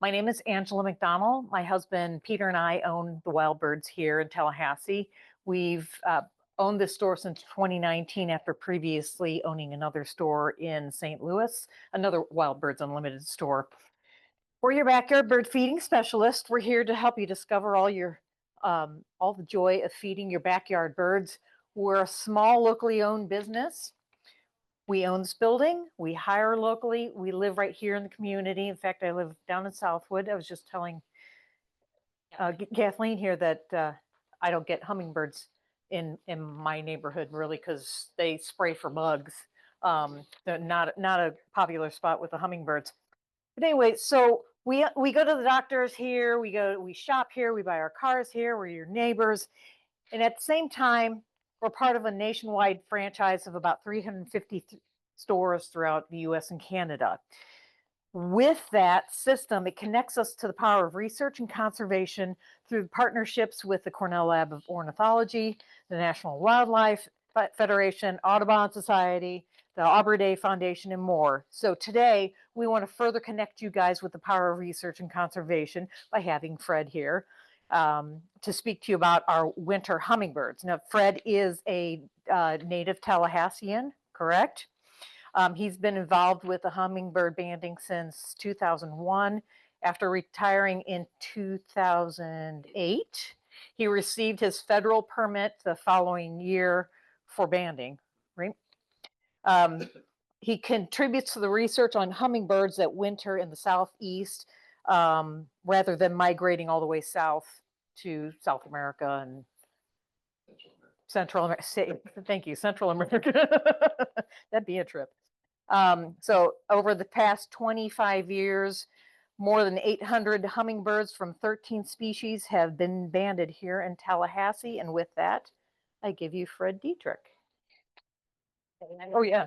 My name is Angela McDonald. My husband Peter and I own the Wild Birds here in Tallahassee. We've owned this store since 2019 after previously owning another store in St. Louis, another Wild Birds Unlimited store. We're your backyard bird feeding specialist. We're here to help you discover all the joy of feeding your backyard birds. We're a small locally owned business. We own this building, we hire locally, we live right here in the community. In fact, I live down in Southwood. I was just telling Kathleen here that I don't get hummingbirds in my neighborhood really because they spray for bugs. They're not a popular spot with the hummingbirds. But anyway, so we go to the doctors here, we shop here, we buy our cars here, we're your neighbors. And at the same time, we're part of a nationwide franchise of about 350 stores throughout the US and Canada. With that system, it connects us to the power of research and conservation through partnerships with the Cornell Lab of Ornithology, the National Wildlife Federation, Audubon Society, the Arbor Day Foundation, and more. So today, we want to further connect you guys with the power of research and conservation by having Fred here to speak to you about our winter hummingbirds. Now, Fred is a native Tallahassean, correct? He's been involved with the hummingbird banding since 2001. After retiring in 2008, he received his federal permit the following year for banding, right? He contributes to the research on hummingbirds that winter in the Southeast, rather than migrating all the way south to South America and Central America. Thank you, Central America. That'd be a trip. So over the past 25 years, more than 800 hummingbirds from 13 species have been banded here in Tallahassee. And with that, I give you Fred Dietrich. Oh, yeah.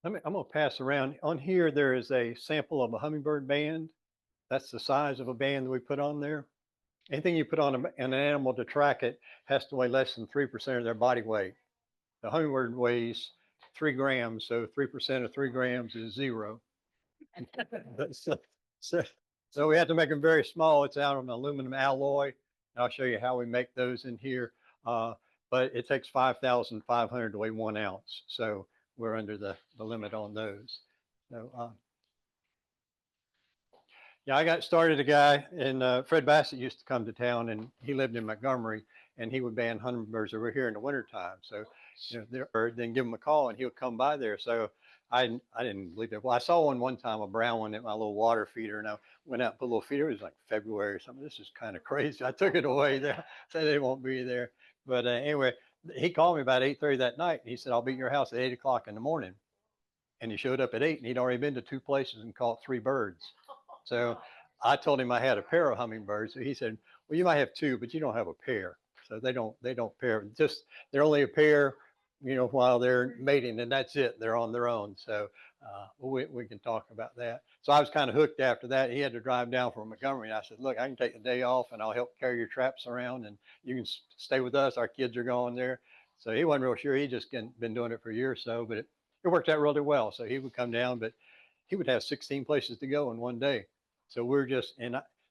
I'm going to pass around. On here, there is a sample of a hummingbird band. That's the size of a band that we put on there. Anything you put on an animal to track it has to weigh less than 3% of their body weight. The hummingbird weighs 3 grams, so 3% of 3 grams is 0. so we have to make them very small. It's out of an aluminum alloy. I'll show you how we make those in here. But it takes 5,500 to weigh 1 ounce. So we're under the limit on those. So, yeah, I got started a guy, and Fred Bassett used to come to town, and he lived in Montgomery, and he would band hummingbirds over here in the wintertime. So, then give him a call, and he would come by there. So I didn't believe it. Well, I saw one time, a brown one at my little water feeder, and I went out and put a little feeder. It was like February or something. This is kind of crazy. I took it away there, said they won't be there. But anyway, he called me about 8:30 that night, and he said, I'll be at your house at 8 o'clock in the morning. And he showed up at 8, and he'd already been to 2 places and caught 3 birds. So I told him I had a pair of hummingbirds. So he said, well, you might have 2, but you don't have a pair. So they don't pair. They're only a pair, while they're mating, and that's it. They're on their own. So we can talk about that. So I was kind of hooked after that. He had to drive down from Montgomery, and I said, look, I can take the day off, and I'll help carry your traps around, and you can stay with us. Our kids are going there. So he wasn't real sure. He just been doing it for a year or so, but it worked out really well. So he would come down, but he would have 16 places to go in one day. So we're just,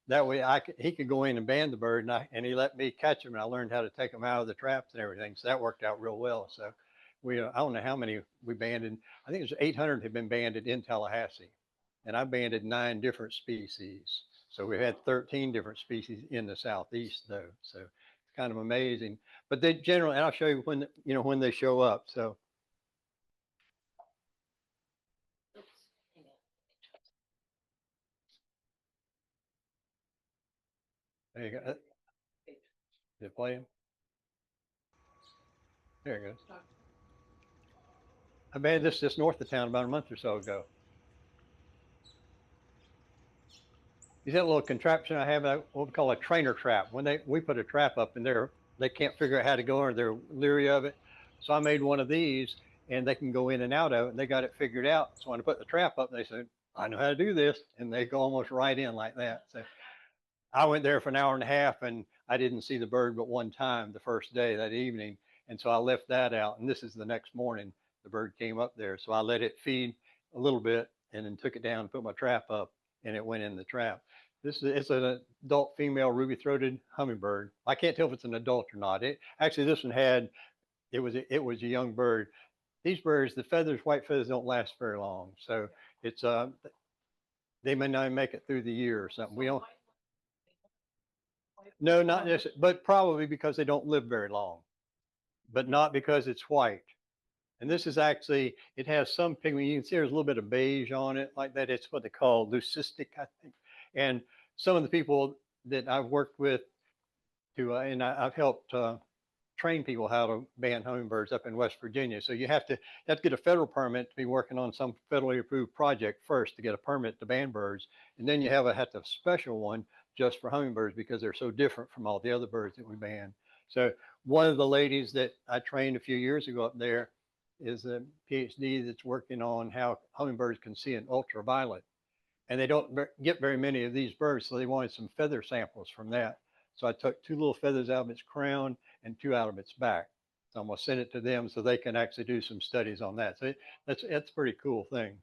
that way he could go in and band the bird, and he let me catch him, and I learned how to take them out of the traps and everything. So that worked out real well. So I don't know how many we banded. I think there's 800 have been banded in Tallahassee, and I banded 9 different species. So we had 13 different species in the Southeast though. So it's kind of amazing, but they generally, and I'll show you when they show up. So. There you go. Did it play him? There it goes. I banded this just north of town about a month or so ago. Is that little contraption I have, what we call a trainer trap? When we put a trap up in there, they can't figure out how to go, or they're leery of it. So I made one of these, and they can go in and out of it, and they got it figured out. So when I put the trap up, they said, I know how to do this. And they go almost right in like that. So I went there for an hour and a half, and I didn't see the bird but one time the first day that evening. And so I left that out. And this is the next morning, the bird came up there. So I let it feed a little bit and then took it down and put my trap up, and it went in the trap. It's an adult female ruby-throated hummingbird. I can't tell if it's an adult or not. Actually, this one it was a young bird. These birds, the feathers, white feathers, don't last very long. So it's they may not make it through the year or something. We don't. No, not necessarily, but probably because they don't live very long, but not because it's white. And this is actually, it has some pigment. You can see there's a little bit of beige on it like that. It's what they call leucistic, I think. And some of the people that I've worked with I've helped train people how to ban hummingbirds up in West Virginia. So you have to get a federal permit to be working on some federally approved project first to get a permit to ban birds. And then you have to have a special one just for hummingbirds because they're so different from all the other birds that we ban. So one of the ladies that I trained a few years ago up there is a PhD that's working on how hummingbirds can see in ultraviolet. And they don't get very many of these birds, so they wanted some feather samples from that. So I took 2 little feathers out of its crown and 2 out of its back. So I'm gonna send it to them so they can actually do some studies on that. So that's a pretty cool thing.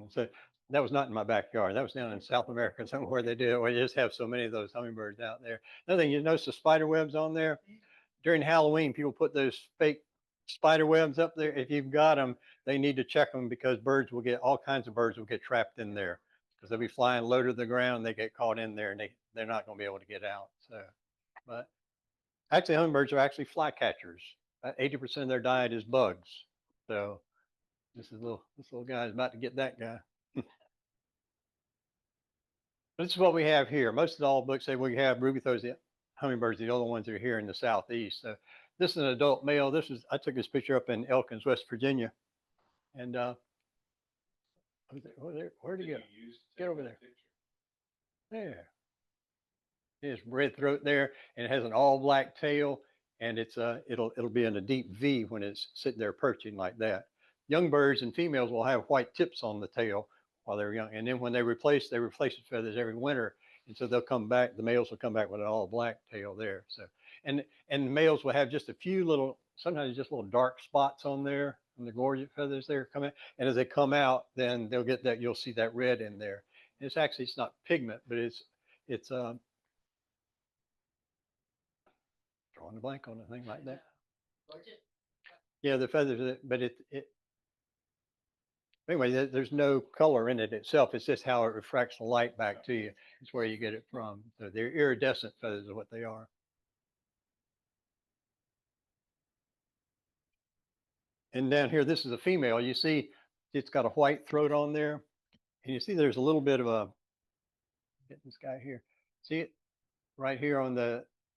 So that was not in my backyard. That was down in South America somewhere they do it. We just have so many of those hummingbirds out there. Another thing, you notice the spider webs on there? During Halloween, people put those fake spider webs up there. If you've got them, they need to check them because all kinds of birds will get trapped in there because they'll be flying low to the ground. They get caught in there and they're not going to be able to get out. So, but actually, hummingbirds are actually flycatchers. 80% of their diet is bugs. So this little guy is about to get that guy. This is what we have here. Most of all books say we have ruby-throated hummingbirds. The other ones are here in the southeast. So this is an adult male. I took this picture up in Elkins, West Virginia, and where'd he go? Get over there. There. His red throat there, and it has an all black tail, and it'll be in a deep V when it's sitting there perching like that. Young birds and females will have white tips on the tail while they're young, and then when they replace the feathers every winter, and so they'll come back. The males will come back with an all black tail there. So, and the males will have just a few sometimes just little dark spots on there, on the gorget feathers there coming, and as they come out, then they'll get that. You'll see that red in there. And it's not pigment, but it's drawing a blank on a thing like that. Yeah, the feathers, but anyway, there's no color in it itself. It's just how it refracts the light back to you. It's where you get it from. So they're iridescent feathers is what they are. And down here, this is a female. You see, it's got a white throat on there. And you see there's a little bit of get this guy here. See it right here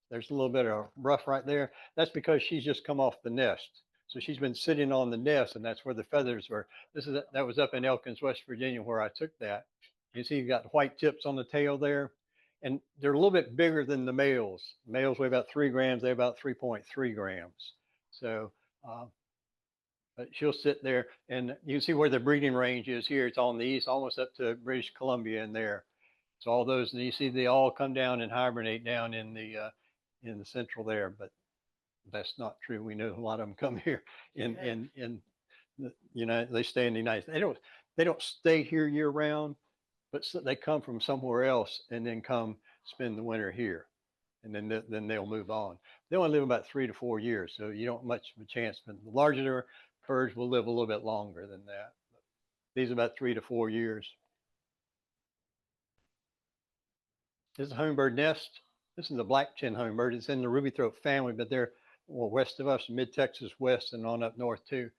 there's a little bit of rough right there. That's because she's just come off the nest. So she's been sitting on the nest, and that's where the feathers were. That was up in Elkins, West Virginia, where I took that. You see, you've got white tips on the tail there, and they're a little bit bigger than the males. Males weigh about 3 grams. They weigh about 3.3 grams. So, but she'll sit there, and you can see where the breeding range is here. It's on the east, almost up to British Columbia in there. So all those, and you see, they all come down and hibernate down in the central there, but that's not true. We know a lot of them come here in the they stay in the United States. They don't stay here year round, but they come from somewhere else and then come spend the winter here, and then they'll move on. They only live about 3 to 4 years, so you don't much of a chance. But the larger birds will live a little bit longer than that. These are about 3 to 4 years. This is a hummingbird nest. This is a black-chin hummingbird. It's in the ruby-throat family, but they're well west of us, mid-Texas west and on up north too.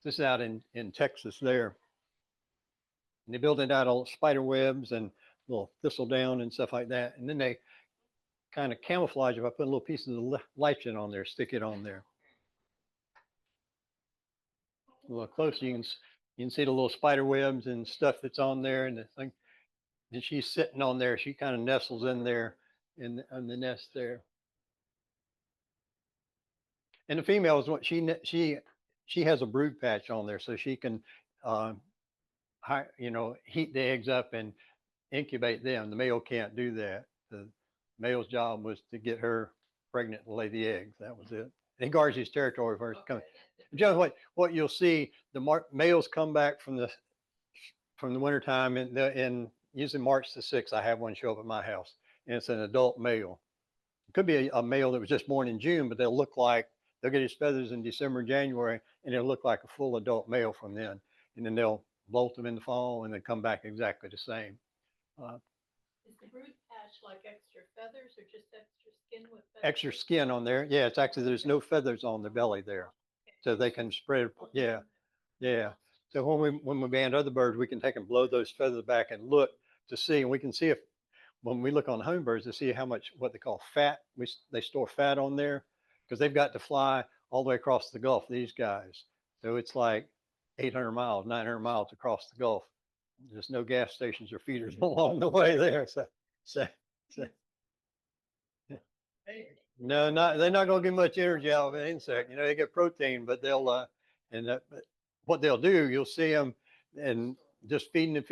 This is out in Texas there. And they build it out of spider webs and little thistledown and stuff like that. And then they kind of camouflage if I put a little piece of the lichen on there, stick it on there. A little closer, you can see the little spider webs and stuff that's on there, and the thing. And she's sitting on there. She kind of nestles in there in the nest there. And the female is what she has a brood patch on there, so she can, heat the eggs up and incubate them. The male can't do that. The male's job was to get her pregnant and lay the eggs. That was it. He guards his territory first. Just what you'll see, the males come back from the wintertime in usually March the 6th. I have one show up at my house, and it's an adult male. It could be a male that was just born in June, but they'll get his feathers in December, January, and it'll look like a full adult male from then. And then they'll bolt them in the fall and then come back exactly the same. Is the brood patch like extra feathers or just extra skin with feathers? Extra skin on there. Yeah, it's actually, there's no feathers on the belly there. Okay. So they can spread. Yeah. Yeah. So when we band other birds, we can take and blow those feathers back and look to see, and we can see if, when we look on hummingbirds, to see how much, what they call fat, they store fat on there, because they've got to fly all the way across the Gulf, these guys. So it's like 800 miles, 900 miles across the Gulf. There's no gas stations or feeders along the way there. So no, they're not going to get much energy out of an insect. You know, they get protein, but but what they'll do, you'll see them and just feeding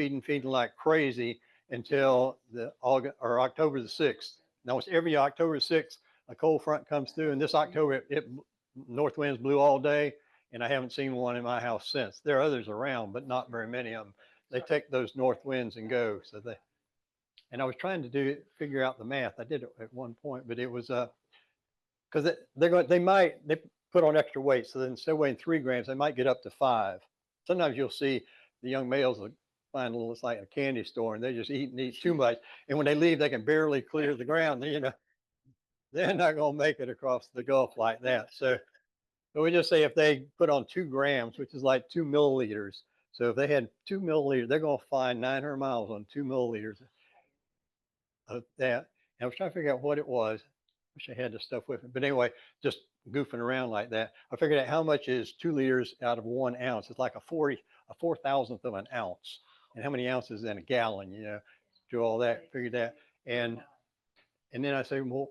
like crazy until October the 6th. Now, it's every October 6th, a cold front comes through, and this October, north winds blew all day, and I haven't seen one in my house since. There are others around, but not very many of them. They take those north winds and go. And I was trying to figure out the math. I did it at one point, but it was because they put on extra weight. So then instead of weighing 3 grams, they might get up to 5. Sometimes you'll see the young males will find it's like a candy store, and they just eat and eat too much. And when they leave, they can barely clear the ground. You know, they're not going to make it across the Gulf like that. So we just say if they put on 2 grams, which is like 2 milliliters. So if they had 2 milliliters, they're going to fly 900 miles on 2 milliliters of that. And I was trying to figure out what it was. Wish I had the stuff with me. But anyway, just goofing around like that. I figured out how much is 2 liters out of 1 ounce. It's like a 4,000th of an ounce. And how many ounces in a gallon, you know, do all that, figure that. And then I say, well,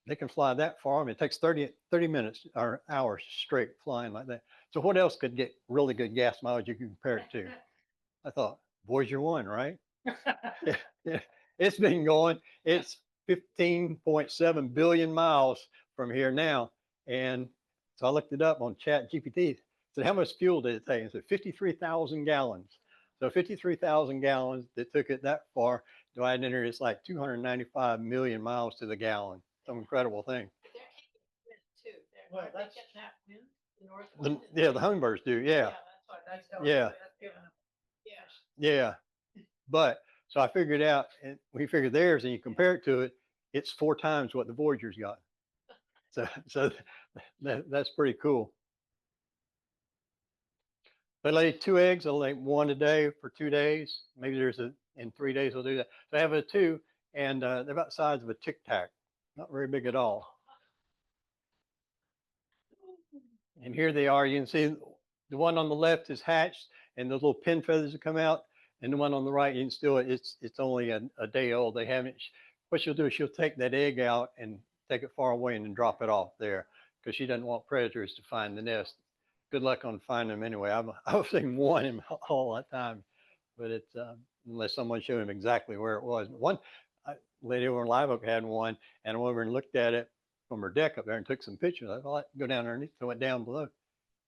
they can fly that far. I mean, it takes 30 minutes or hours straight flying like that. So what else could get really good gas mileage you can compare it to? I thought, Voyager 1, right? Yeah. It's been going. It's 15.7 billion miles from here now. And so I looked it up on Chat GPT. Said, how much fuel did it take? It said 53,000 gallons. So 53,000 gallons that took it that far. Divided in there, it's like 295 million miles to the gallon. Some incredible thing. But they're taking wind too. They're getting that wind, the north wind. Yeah, the hummingbirds do. Yeah. Yeah. Yeah. But so I figured out, and we figured theirs, and you compare it to it, it's 4 times what the Voyager's got. So that's pretty cool. They lay 2 eggs. They'll lay 1 a day for 2 days. Maybe in 3 days they'll do that. So I have a 2, and they're about the size of a Tic Tac. Not very big at all. And here they are. You can see the one on the left is hatched, and those little pin feathers that come out. And the one on the right, you can still, it's only a day old. They haven't, what she'll do is she'll take that egg out and take it far away and then drop it off there, because she doesn't want predators to find the nest. Good luck on finding them anyway. I've seen one in all that time, but it's, unless someone showed him exactly where it was. One lady over in Live Oak had one, and I went over and looked at it from her deck up there and took some pictures. I thought, I'd go down underneath. So I went down below,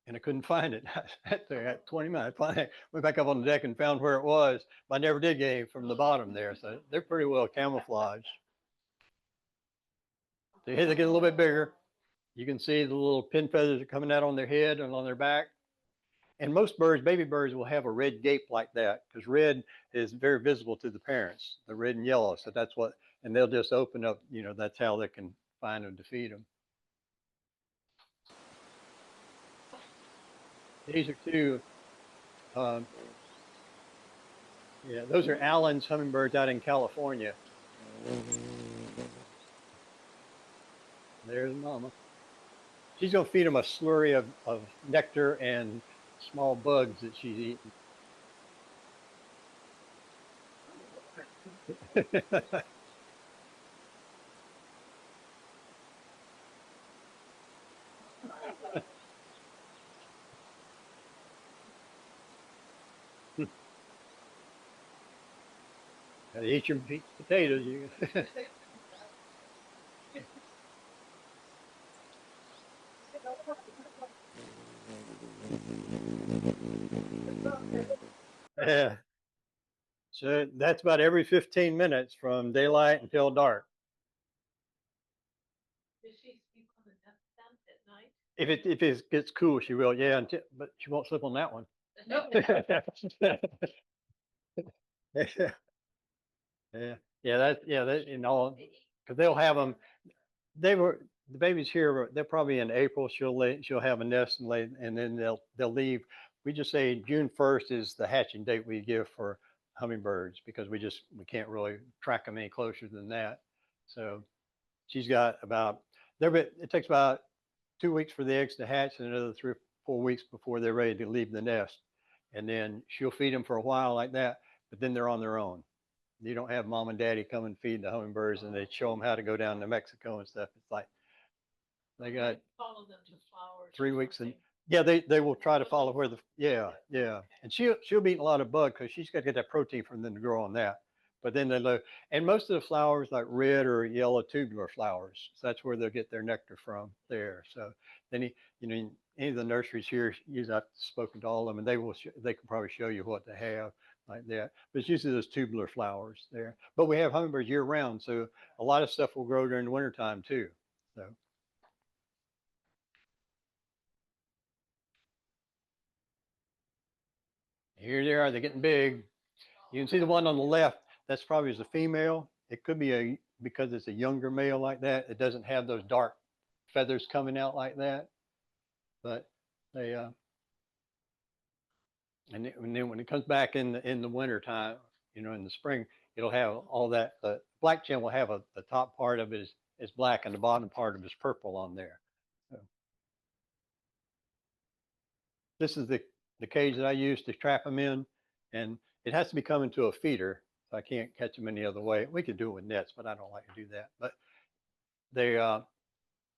and I couldn't find it. I had 20 minutes. I finally went back up on the deck and found where it was, but I never did get any from the bottom there. So they're pretty well camouflaged. So here they get a little bit bigger. You can see the little pin feathers are coming out on their head and on their back. And most birds, baby birds, will have a red gape like that, because red is very visible to the parents, the red and yellow. So that's what and they'll just open up, that's how they can find them to feed them. These are two, um, yeah, those are Allen's hummingbirds out in California. There's mama. She's going to feed them a slurry of nectar and small bugs that she's eating. Gotta eat your potatoes. Yeah. So that's about every 15 minutes from daylight until dark. Does she sleep on the nest stand at night? If it gets cool, she will. Yeah, but she won't sleep on that one. Yeah, that because they'll have them. The babies here. They're probably in April. She'll have a nest and lay, and then they'll leave. We just say June 1st is the hatching date we give for hummingbirds because we can't really track them any closer than that. So she's got it takes about 2 weeks for the eggs to hatch and another 3 or 4 weeks before they're ready to leave the nest. And then she'll feed them for a while like that, but then they're on their own. You don't have mom and daddy come and feed the hummingbirds and they show them how to go down to Mexico and stuff. It's like they got Follow them to flowers. 3 weeks and yeah, they will try to follow where yeah. And she'll be eating a lot of bugs because she's got to get that protein from them to grow on that. But then and most of the flowers like red or yellow tubular flowers. So that's where they'll get their nectar from there. So then any of the nurseries here, I've spoken to all of them, and they can probably show you what they have like that. But it's usually those tubular flowers there. But we have hummingbirds year round, so a lot of stuff will grow during the wintertime too. So. Here they are, they're getting big. You can see the one on the left, that's probably a female. It could be because it's a younger male like that. It doesn't have those dark feathers coming out like that. But they, and then when it comes back in the winter time, in the spring, it'll have all that. The black chin will have the top part of it is black and the bottom part of it is purple on there. So this is the cage that I use to trap them in, and it has to be coming to a feeder. So I can't catch them any other way. We could do it with nets, but I don't like to do that. But they,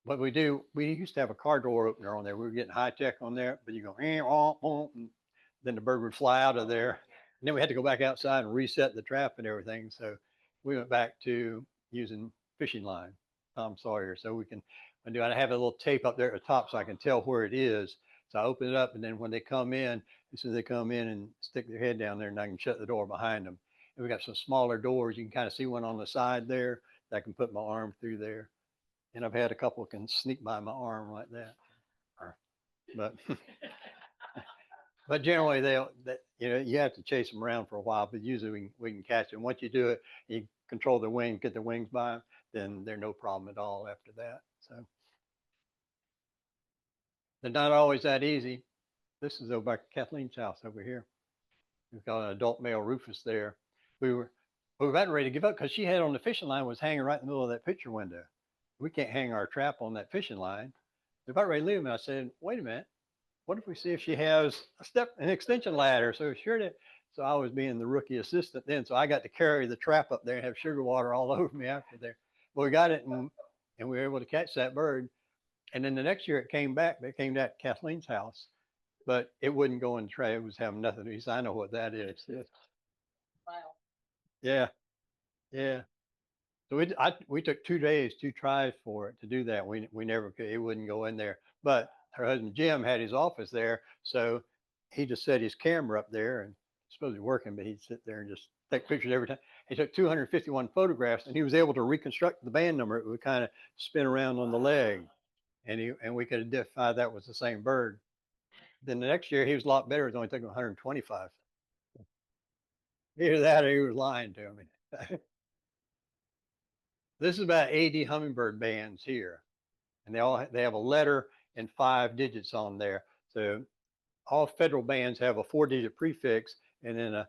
what we used to have a car door opener on there. We were getting high tech on there, but you go, and then the bird would fly out of there. And then we had to go back outside and reset the trap and everything. So we went back to using fishing line, Tom Sawyer. So I have a little tape up there at the top so I can tell where it is. So I open it up, and then when they come in, as soon as they come in and stick their head down there, and I can shut the door behind them. And we got some smaller doors. You can kind of see one on the side there that I can put my arm through there. And I've had a couple can sneak by my arm like that. But but generally you have to chase them around for a while, but usually we can catch them. Once you do it, you control their wings, get their wings by them, then they're no problem at all after that. So they're not always that easy. This is over by Kathleen's house over here. We've got an adult male rufous there. We were about ready to give up because she had on the fishing line was hanging right in the middle of that picture window. We can't hang our trap on that fishing line. We're about ready to leave him. I said, wait a minute. What if we see if she has an extension ladder? So so I was being the rookie assistant then. So I got to carry the trap up there and have sugar water all over me after there. But we got it and we were able to catch that bird. And then the next year it came back. It came to Kathleen's house, but it wouldn't go in the tray. It was having nothing. He said, I know what that is. Wow. Yeah. Yeah. So we took 2 days, 2 tries for it to do that. We never could. It wouldn't go in there. But her husband Jim had his office there, so he just set his camera up there and it's supposed to be working, but he'd sit there and just take pictures every time. He took 251 photographs, and he was able to reconstruct the band number. It would kind of spin around on the leg, and we could identify that was the same bird. Then the next year he was a lot better. It was only taking 125. Either that or he was lying to me. This is about 80 hummingbird bands here, and they have a letter and 5 digits on there. So all federal bands have a 4-digit prefix and then a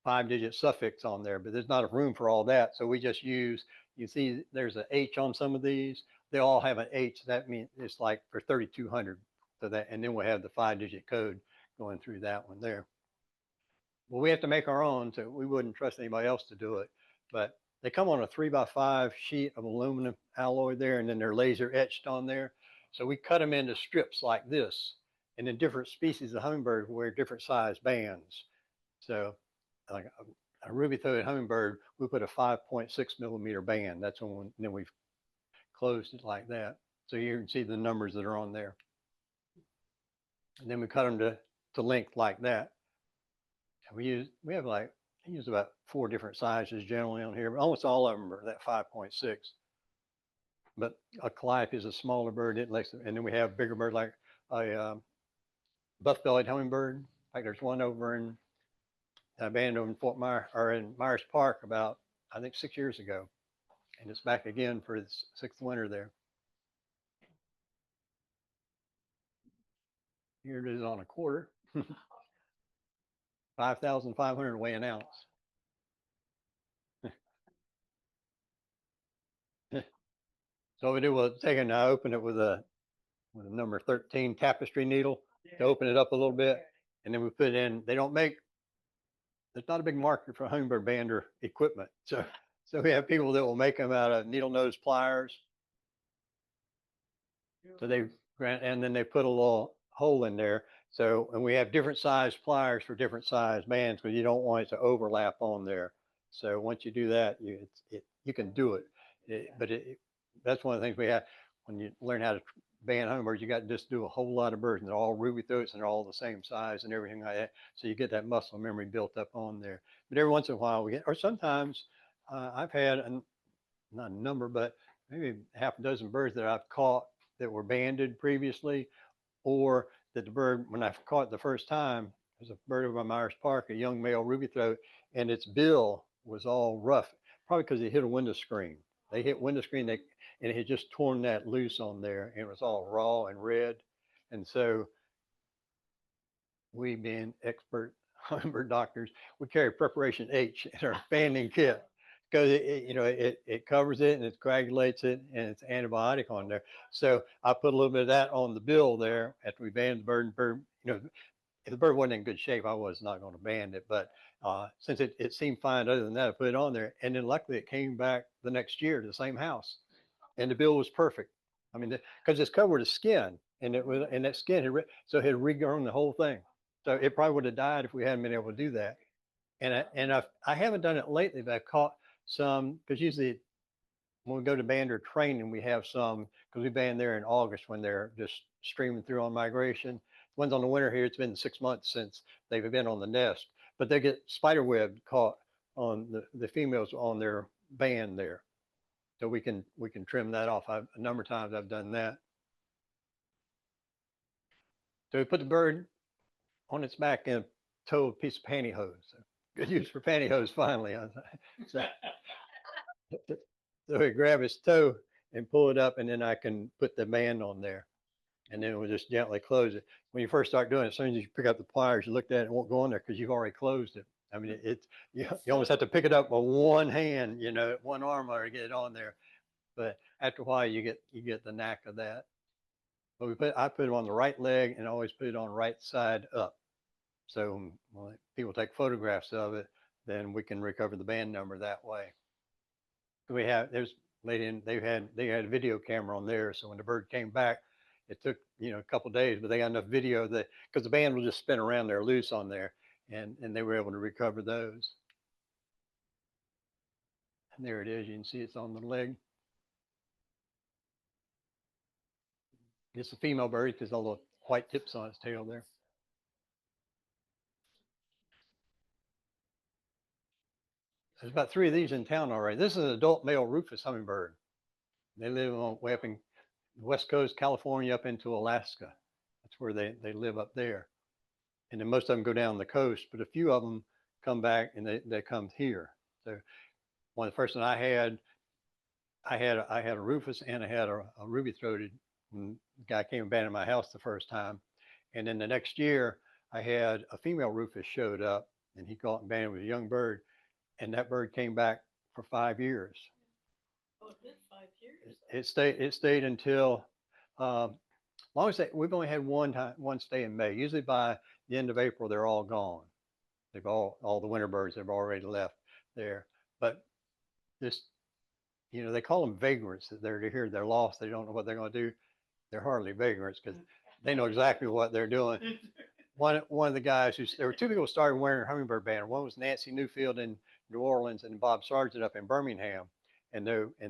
5-digit suffix on there, but there's not enough room for all that. So we just use, you see there's an H on some of these. They all have an H. That means it's like for 3,200. So that, and then we'll have the 5-digit code going through that one there. Well, we have to make our own, so we wouldn't trust anybody else to do it. But they come on a 3x5 sheet of aluminum alloy there, and then they're laser etched on there. So we cut them into strips like this. And then different species of hummingbird wear different size bands. So like a ruby-throated hummingbird, we put a 5.6 millimeter band. That's when then we've closed it like that. So you can see the numbers that are on there. And then we cut them to length like that. And we have like, I use about 4 different sizes generally on here, but almost all of them are that 5.6. But a calliope is a smaller bird. And then we have bigger birds like a buff-bellied hummingbird. In fact, there's one over in a band over in Fort Myers or in Myers Park about, I think, 6 years ago. And it's back again for its 6th winter there. Here it is on a quarter. 5,500 weigh an ounce. So we do was I open it with a number 13 tapestry needle to open it up a little bit. And then we put it in, there's not a big market for hummingbird bander equipment. So we have people that will make them out of needle nose pliers. So and then they put a little hole in there. So, and we have different size pliers for different size bands because you don't want it to overlap on there. So once you do that, you can do it. That's one of the things we have when you learn how to band hummingbirds. You got to just do a whole lot of birds, and they're all ruby throats and they're all the same size and everything like that. So you get that muscle memory built up on there. But every once in a while we get, or sometimes I've had not a number, but maybe half a dozen birds that I've caught that were banded previously, or that the bird, when I caught it the first time, there's a bird over by Myers Park, a young male ruby throat, and its bill was all rough, probably because it hit a window screen. They hit window screen, and it had just torn that loose on there, and it was all raw and red. And so we, being expert hummingbird doctors, we carry preparation H in our banding kit because it covers it and it coagulates it and it's antibiotic on there. So I put a little bit of that on the bill there after we band the bird. If the bird wasn't in good shape, I was not going to band it. But since it seemed fine other than that, I put it on there. And then luckily it came back the next year to the same house. And the bill was perfect. I mean, because it's covered with skin, and that skin so it had regrown the whole thing. So it probably would have died if we hadn't been able to do that. And I haven't done it lately, but I've caught some, because usually when we go to bander training, we have some, because we band there in August when they're just streaming through on migration. Ones on the winter here, it's been 6 months since they've been on the nest, but they get spider web caught on the females on their band there. So we can trim that off. A number of times I've done that. So we put the bird on its back and tow a piece of pantyhose. So good use for pantyhose finally. So we grab his toe and pull it up, and then I can put the band on there. And then we'll just gently close it. When you first start doing it, as soon as you pick up the pliers, you look at it, it won't go on there because you've already closed it. I mean, you almost have to pick it up with one hand, one arm or to get it on there. But after a while, you get the knack of that. But I put it on the right leg and always put it on right side up. So when people take photographs of it, then we can recover the band number that way. There's lady, they had a video camera on there. So when the bird came back, it took a couple of days, but they got enough video that because the band will just spin around there loose on there, and they were able to recover those. And there it is. You can see it's on the leg. It's a female bird because all the white tips on its tail there. There's about 3 of these in town already. This is an adult male rufous hummingbird. They live way up in the West Coast, California, up into Alaska. That's where they live up there. And then most of them go down the coast, but a few of them come back and they come here. So one of the first one I had, I had a Rufus and I had a ruby-throated. When the guy came and banded my house the first time, and then the next year I had a female Rufus showed up, and he caught and banded with a young bird, and that bird came back for 5 years. Oh, it lived 5 years. It stayed until long as we've only had one stay in May. Usually by the end of April they're all gone. They've all the winter birds have already left there. But this, they call them vagrants. That they're here, they're lost, they don't know what they're going to do. They're hardly vagrants because they know exactly what they're doing. One of the guys there were two people who started wearing a hummingbird banner. One was Nancy Newfield in New Orleans and Bob Sargent up in Birmingham. And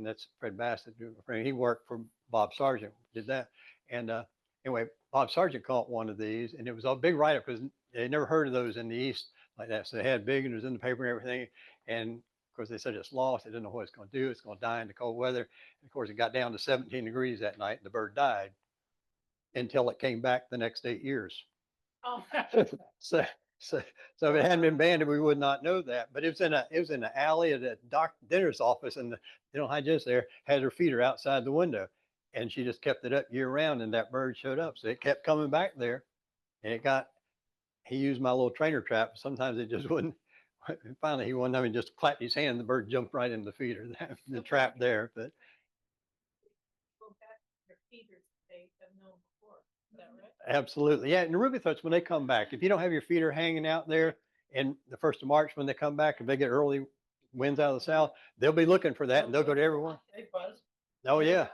that's Fred Bassett. He worked for Bob Sargent, did that. And anyway, Bob Sargent caught one of these, and it was a big write-up because they never heard of those in the East like that. So they had big, and it was in the paper and everything. And of course, they said it's lost. They didn't know what it's going to do. It's going to die in the cold weather. And of course, it got down to 17 degrees that night, and the bird died until it came back the next 8 years. Oh, so, so, so if it hadn't been banded, we would not know that. But it was in an alley at the Dr. Dinner's office, and the dental hygienist there had her feeder outside the window, and she just kept it up year round, and that bird showed up. So it kept coming back there, and he used my little trainer trap. Sometimes it just wouldn't. Finally, he one time he just clapped his hand, and the bird jumped right in the feeder, the trap there. But go back to your feeders they have known before. Is that right? absolutely, yeah. And the ruby-throats, when they come back, if you don't have your feeder hanging out there, and the 1st of March when they come back, if they get early winds out of the south, they'll be looking for that, and they'll go to everyone. They buzz. Oh yeah,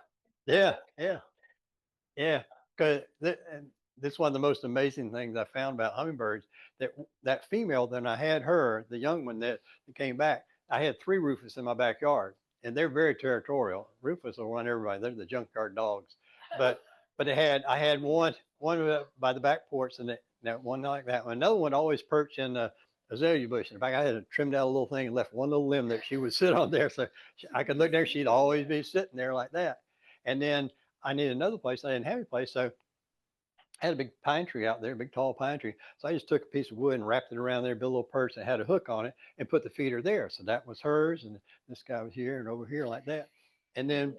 yeah, yeah, yeah. Because and this is one of the most amazing things I found about hummingbirds. That female, then I had her, the young one that came back. I had 3 Rufus in my backyard, and they're very territorial. Rufus will run everybody. They're the junkyard dogs. But I had one by the back porch, and that one like that one. Another one always perched in the azalea bush. In fact, I had to trim out a little thing and left one little limb that she would sit on there, so I could look there. She'd always be sitting there like that. And then I needed another place. I didn't have any place, so I had a big pine tree out there, a big tall pine tree. So I just took a piece of wood and wrapped it around there, built a little perch and had a hook on it, and put the feeder there. So that was hers, and this guy was here and over here like that. And then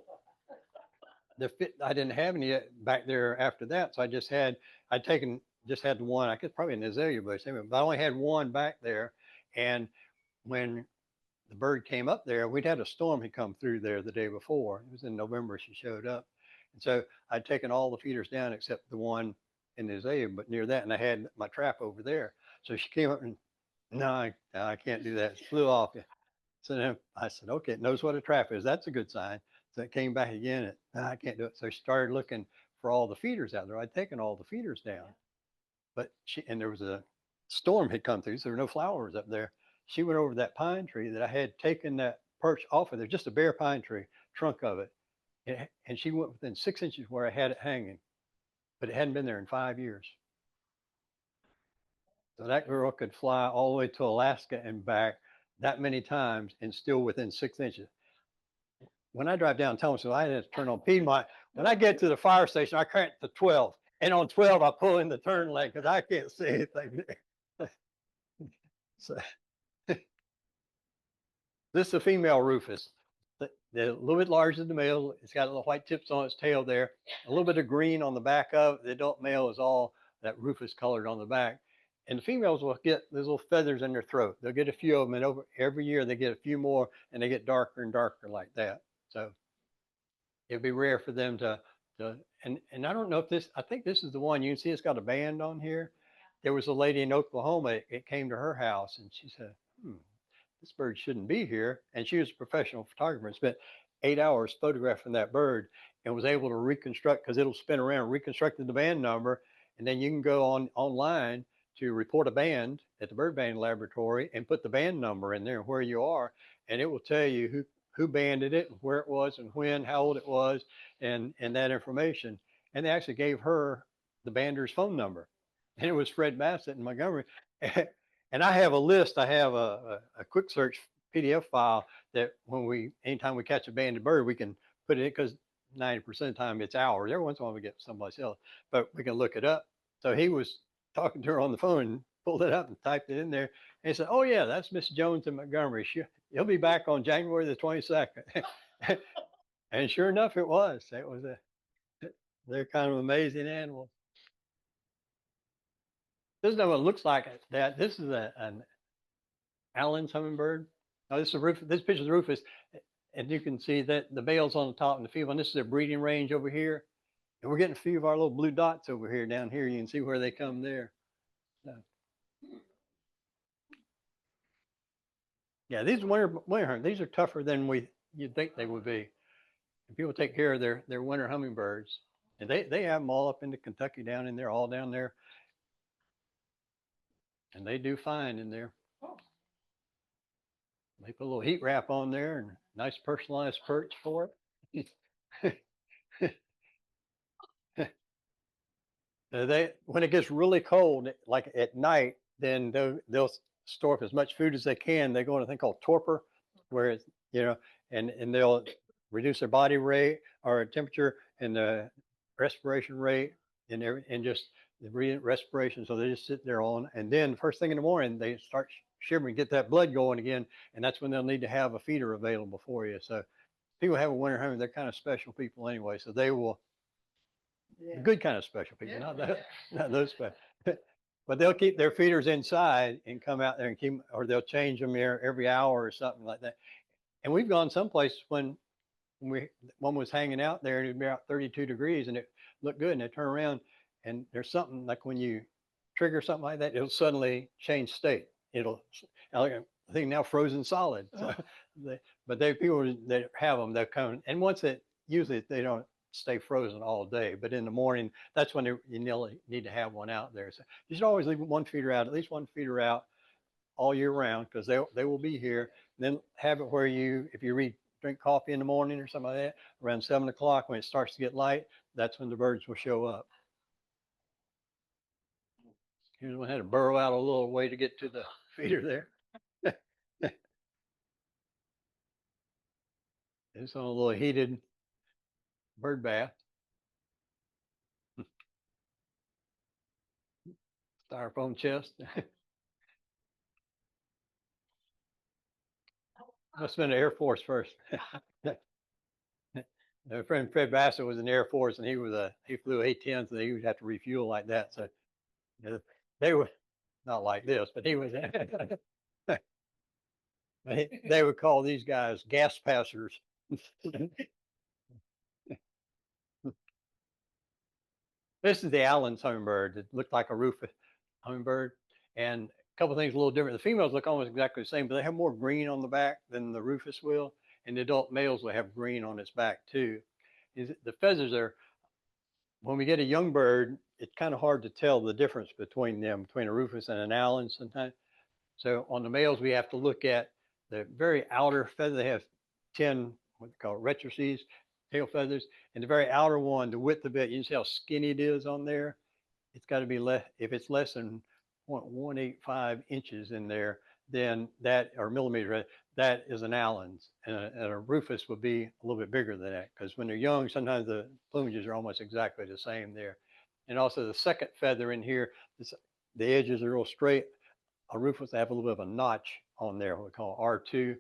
I didn't have any back there after that, so I'd had the one. I could probably an azalea bush, but I only had one back there. And when the bird came up there, we'd had a storm had come through there the day before. It was in November she showed up, and so I'd taken all the feeders down except the one in the azalea, but near that, and I had my trap over there. So she came up and no, I can't do that. It flew off. So then I said, okay, it knows what a trap is. That's a good sign. So it came back again. I can't do it. So she started looking for all the feeders out there. I'd taken all the feeders down, but and there was a storm had come through, so there were no flowers up there. She went over that pine tree that I had taken that perch off of there, just a bare pine tree, trunk of it. And she went within 6 inches where I had it hanging, but it hadn't been there in 5 years. So that girl could fly all the way to Alaska and back that many times and still within 6 inches. When I drive down Thomasville, I had to turn on Piedmont. When I get to the fire station, I crank to 12. And on 12, I pull in the turn lane because I can't see anything there. So this is a female Rufus. They're a little bit larger than the male. It's got little white tips on its tail there. A little bit of green on the back of it. The adult male is all that Rufus colored on the back. And the females will get those little feathers in their throat. They'll get a few of them, and every year they get a few more, and they get darker and darker like that. So it'd be rare for them and I don't know if I think this is the one. You can see it's got a band on here. There was a lady in Oklahoma, it came to her house, and she said, this bird shouldn't be here. And she was a professional photographer and spent 8 hours photographing that bird and was able to reconstruct, because it'll spin around, reconstructed the band number. And then you can go online to report a band at the bird banding laboratory and put the band number in there and where you are. And it will tell you who banded it and where it was and when, how old it was, and that information. And they actually gave her the bander's phone number. And it was Fred Bassett in Montgomery. And I have a list. I have a quick search PDF file that anytime we catch a banded bird, we can put it in, because 90% of the time it's ours. Every once in a while we get somebody else, but we can look it up. So he was talking to her on the phone and pulled it up and typed it in there. And he said, oh yeah, that's Miss Jones in Montgomery. He'll be back on January the 22nd. And sure enough, it was. That was they're kind of amazing animals. This is what it looks like. That this is an Allen's hummingbird. Now this is a roof. This picture is Rufus, and you can see that the male's on the top and the female. And this is their breeding range over here. And we're getting a few of our little blue dots over here down here. You can see where they come there. So, yeah, these winter these are tougher than you'd think they would be. And people take care of their winter hummingbirds, and they have them all up into Kentucky down in there, all down there, and they do fine in there. They put a little heat wrap on there and nice personalized perch for it. When it gets really cold, like at night, then they'll store up as much food as they can. They go on a thing called torpor, where it's, and they'll reduce their body rate or temperature and the respiration rate and just the respiration. So they just sit there on, and then first thing in the morning they start shivering, get that blood going again, and that's when they'll need to have a feeder available for you. So people have a winter home, they're kind of special people anyway. So they will. Yeah. Good kind of special people, not those special. But they'll keep their feeders inside and come out there and keep, or they'll change them every hour or something like that. And we've gone someplace when one was hanging out there and it'd be about 32 degrees and it looked good, and they turn around and there's something like when you trigger something like that, it'll suddenly change state. I think now frozen solid. So but people that have them, they'll come, and usually they don't stay frozen all day, but in the morning, that's when you need to have one out there. So you should always leave one feeder out, at least one feeder out all year round, because they will be here. And then have it where if you drink coffee in the morning or something like that, around 7 o'clock when it starts to get light, that's when the birds will show up. Here's one had to burrow out a little way to get to the feeder there. It's on a little heated bird bath. Styrofoam chest. Must have been the Air Force first. My friend Fred Bassett was in the Air Force, and he flew A-10s, and he would have to refuel like that. So they were not like this, but he was. They would call these guys gas passers. This is the Allen's hummingbird. It looked like a rufous hummingbird, and a couple of things a little different. The females look almost exactly the same, but they have more green on the back than the rufous will, and the adult males will have green on its back too. The feathers are, when we get a young bird, it's kind of hard to tell the difference between a rufous and an Allen sometimes. So on the males, we have to look at the very outer feather. They have 10, what they call retroces, tail feathers. And the very outer one, the width of it, you can see how skinny it is on there. It's got to be less, if it's less than 0.185 inches in there, then or millimeters, that is an Allen's. And a rufous would be a little bit bigger than that, because when they're young, sometimes the plumages are almost exactly the same there. And also the second feather in here, the edges are real straight. A rufous, they have a little bit of a notch on there, what we call R2.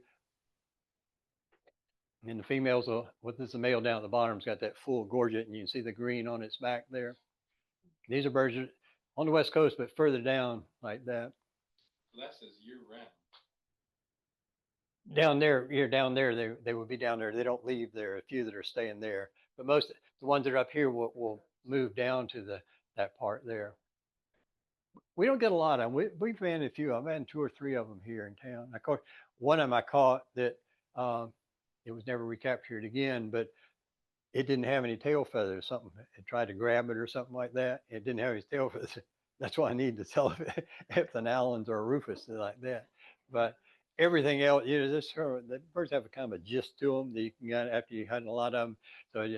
And the females, the male down at the bottom's got that full gorget, and you can see the green on its back there. These are birds on the West Coast, but further down like that. So that says year round. Down there, they would be down there. They don't leave there. A few that are staying there, but the ones that are up here will move down to that part there. We don't get a lot of them. We've had a few. I've had 2 or 3 of them here in town. Of course, one of them I caught that it was never recaptured again, but it didn't have any tail feathers. Something it tried to grab it or something like that. It didn't have any tail feathers. That's why I need to tell if an Allen's or a rufous like that. But everything else, the birds have a kind of a gist to them that you can get after you hunt a lot of them. So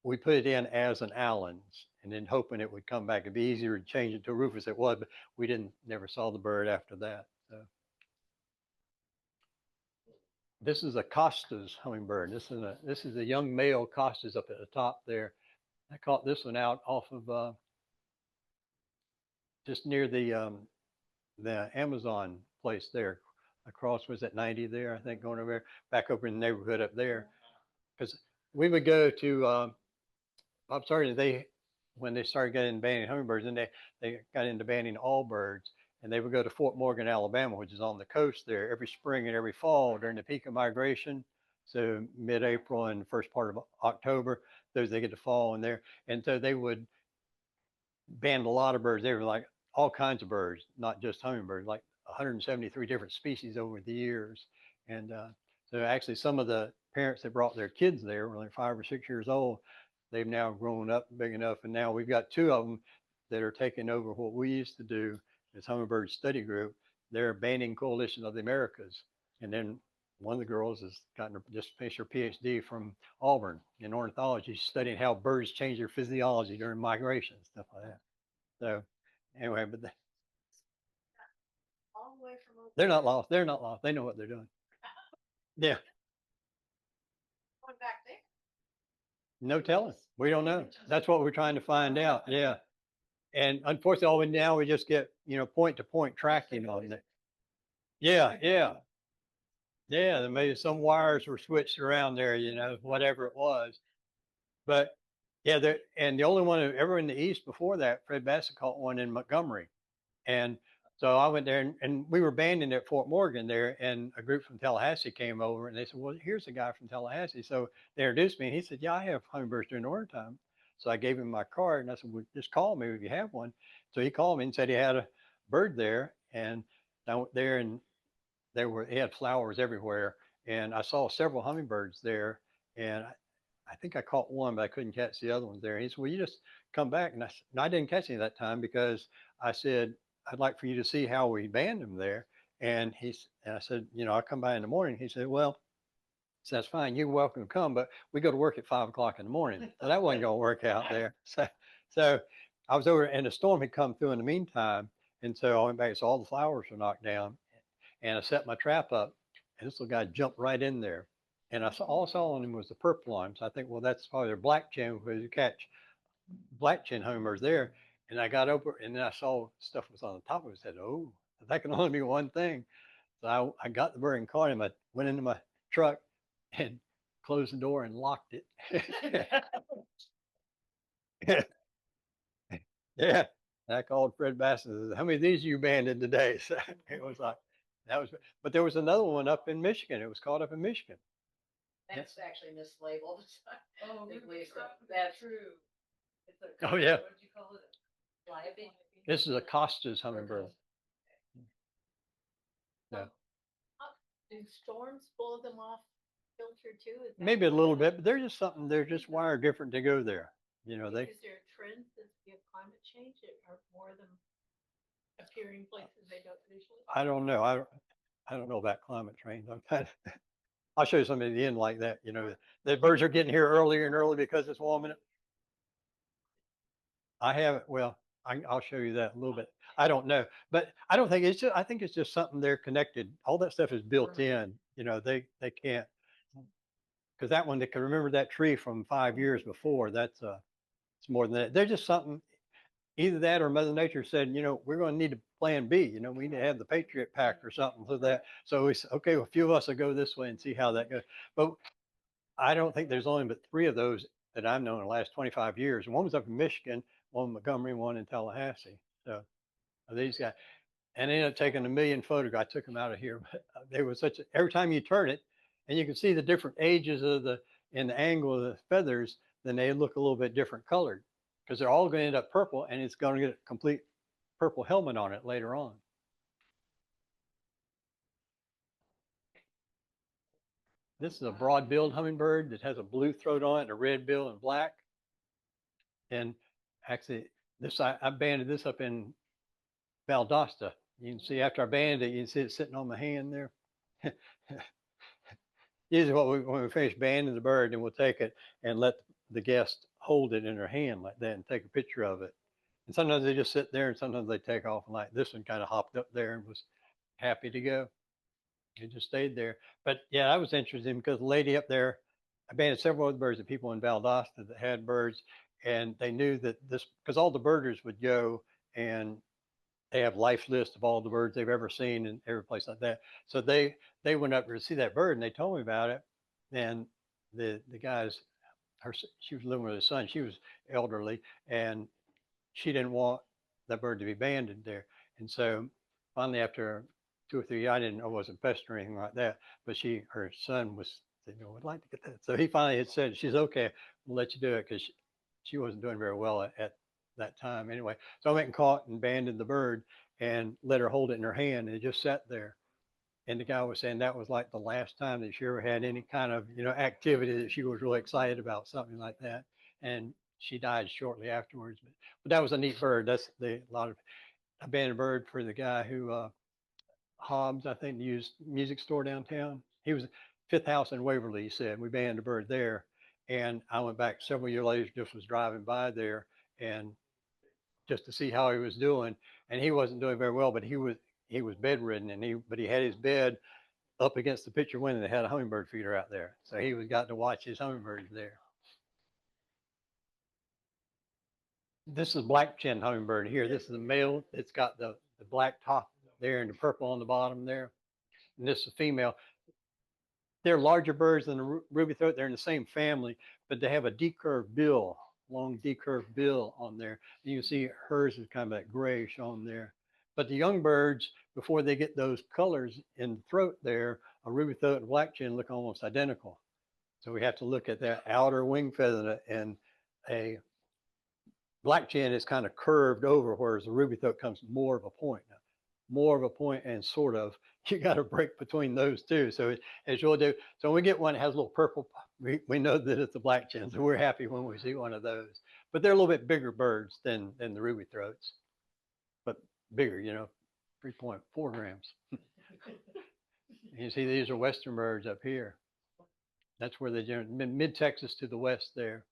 we put it in as an Allen's, and then hoping it would come back. It'd be easier to change it to a rufous. It was, but we never saw the bird after that. So this is a Costa's hummingbird. This is a young male Costa's up at the top there. I caught this one out off of just near the Amazon place there. Across was at 90 there, I think, going over there, back over in the neighborhood up there. Because we would go to, I'm sorry, when they started getting banning hummingbirds, and they got into banning all birds, and they would go to Fort Morgan, Alabama, which is on the coast there, every spring and every fall during the peak of migration. So mid-April and the first part of October, those they get to fall in there. And so they would ban a lot of birds. They were like all kinds of birds, not just hummingbirds, like 173 different species over the years. And so actually some of the parents that brought their kids there were like 5 or 6 years old. They've now grown up big enough, and now we've got 2 of them that are taking over what we used to do as Hummingbird Study Group. They're Banning Coalition of the Americas. And then one of the girls has just finished her PhD from Auburn in ornithology, studying how birds change their physiology during migration, stuff like that. So anyway, but All the way from over they're not there. lost. They're not lost. They know what they're doing. Yeah, Going back there. no telling. We don't know. That's what we're trying to find out. Yeah. And unfortunately, all we now we just get, point to point tracking on it. Yeah, yeah. Yeah, maybe some wires were switched around there, whatever it was. But yeah, and the only one ever in the East before that, Fred Bassett caught one in Montgomery. And so I went there, and we were banding at Fort Morgan there, and a group from Tallahassee came over, and they said, well, here's a guy from Tallahassee. So they introduced me, and he said, yeah, I have hummingbirds during the winter time. So I gave him my card, and I said, well, just call me if you have one. So he called me and said he had a bird there, and I went there, and he had flowers everywhere, and I saw several hummingbirds there, and I think I caught one, but I couldn't catch the other ones there. And he said, well, you just come back. And I didn't catch any that time because I said, I'd like for you to see how we banned them there. And I said, I'll come by in the morning. He said, well, so that's fine. You're welcome to come, but we go to work at 5 o'clock in the morning. So that wasn't going to work out there. So I was over, and a storm had come through in the meantime. And so I went back. So all the flowers were knocked down, and I set my trap up, and this little guy jumped right in there. And all I saw on him was the purple arms. I think, well, that's probably their black chin, because you catch black chin hummingbirds there. And I got over, and then I saw stuff was on the top of it. I said, oh, that can only be one thing. So I got the bird and caught him. I went into my truck and closed the door and locked it. Yeah. I called Fred Bassett and said, how many of these you banded today? So it was like, but there was another one up in Michigan. It was caught up in Michigan. That's actually mislabeled. Oh, They believe so. that's That's true. It's a, Oh, yeah. What do you call it? Living. This is a Costa's hummingbird. Yeah. Do storms blow them off filter too? Is that Maybe a why? little bit, but they're just wired different to go there. They, Is there a trend that we have climate change or more of them appearing places they don't usually? I don't know. I don't know about climate change. I'll show you something at the end like that. The birds are getting here earlier and earlier because it's warming up. I haven't. Well, I'll show you that a little bit. I don't know, but I don't think it's just. I think it's just something they're connected. All that stuff is built in. They can't, because that one, they can remember that tree from 5 years before. That's it's more than that. They're just something. Either that or Mother Nature said, we're going to need a plan B. We need to have the Patriot Pact or something for that. So we said, okay, well, a few of us will go this way and see how that goes. But I don't think there's only but 3 of those that I've known in the last 25 years. One was up in Michigan, one in Montgomery, one in Tallahassee. So these guys, and they ended up taking 1 million photographs. I took them out of here, but they were every time you turn it, and you can see the different ages of the angle of the feathers, then they look a little bit different colored, because they're all going to end up purple, and it's going to get a complete purple helmet on it later on. This is a broad-billed hummingbird that has a blue throat on it, and a red bill and black. And actually, I banded this up in Valdosta. You can see after I banded it, you can see it sitting on my hand there. Usually when we finish banding the bird, then we'll take it and let the guest hold it in their hand like that and take a picture of it. And sometimes they just sit there, and sometimes they take off, and like this one kind of hopped up there and was happy to go. It just stayed there. But yeah, I was interested because the lady up there, I banded several other birds, of people in Valdosta that had birds, and they knew that because all the birders would go and they have life lists of all the birds they've ever seen in every place like that. So they went up to see that bird, and they told me about it. And the guys, she was living with her son. She was elderly, and she didn't want that bird to be abandoned there. And so finally, after 2 or 3 years, I wasn't pestering or anything like that, but her son was saying, "No, I'd like to get that." So he finally had said, "She's okay. We'll let you do it," because she wasn't doing very well at that time anyway. So I went and caught and banded the bird and let her hold it in her hand, and it just sat there. And the guy was saying that was like the last time that she ever had any kind of, activity that she was really excited about, something like that. And she died shortly afterwards. But that was a neat bird. That's a lot of abandoned bird for the guy who, Hobbs, I think, used music store downtown. He was fifth house in Waverly, he said. We banned a bird there. And I went back several years later, just was driving by there and just to see how he was doing. And he wasn't doing very well, but he was bedridden, but he had his bed up against the picture window. They had a hummingbird feeder out there, so he was got to watch his hummingbirds there. This is black chin hummingbird here. This is a male. It's got the black top there and the purple on the bottom there. And this is a female. They're larger birds than the ruby throat. They're in the same family, but they have a decurved bill, long decurved bill on there. And you can see hers is kind of that grayish on there. But the young birds, before they get those colors in the throat there, a ruby throat and black chin look almost identical. So we have to look at that outer wing feather, and a black chin is kind of curved over, whereas the ruby throat comes more of a point. More of a point and sort of, you got to break between those two. So as you'll do, so when we get one that has a little purple, we know that it's a black chin. So we're happy when we see one of those. But they're a little bit bigger birds than the ruby throats, but bigger, 3.4 grams. You see, these are western birds up here. That's where they're mid Texas to the west there.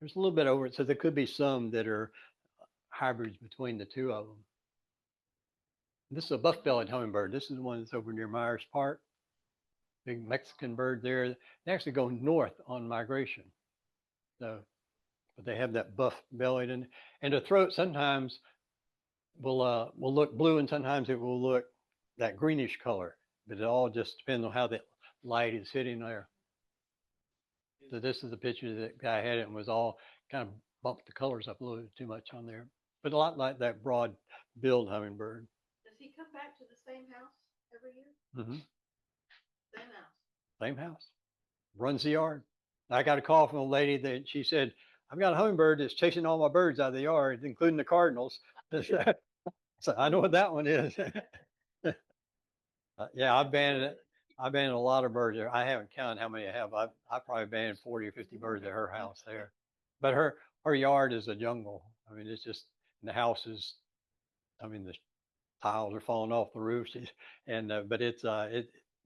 There's a little bit over it, so there could be some that are hybrids between the two of them. This is a buff-bellied hummingbird. This is the one that's over near Myers Park. Big Mexican bird there. They actually go north on migration. So, but they have that buff-bellied, and the throat sometimes will look blue, and sometimes it will look that greenish color. But it all just depends on how the light is hitting there. So this is the picture that guy had it and was all kind of bumped the colors up a little too much on there. But a lot like that broad-billed hummingbird. Does he come back to the same house every year? Mm-hmm. Same house. Same house. Runs the yard. I got a call from a lady that she said, "I've got a hummingbird that's chasing all my birds out of the yard, including the cardinals." So I know what that one is. Yeah, I've banned a lot of birds there. I haven't counted how many I have. I probably banned 40 or 50 birds at her house there. But her yard is a jungle. I mean, it's just, the house is, I mean, the tiles are falling off the roof, but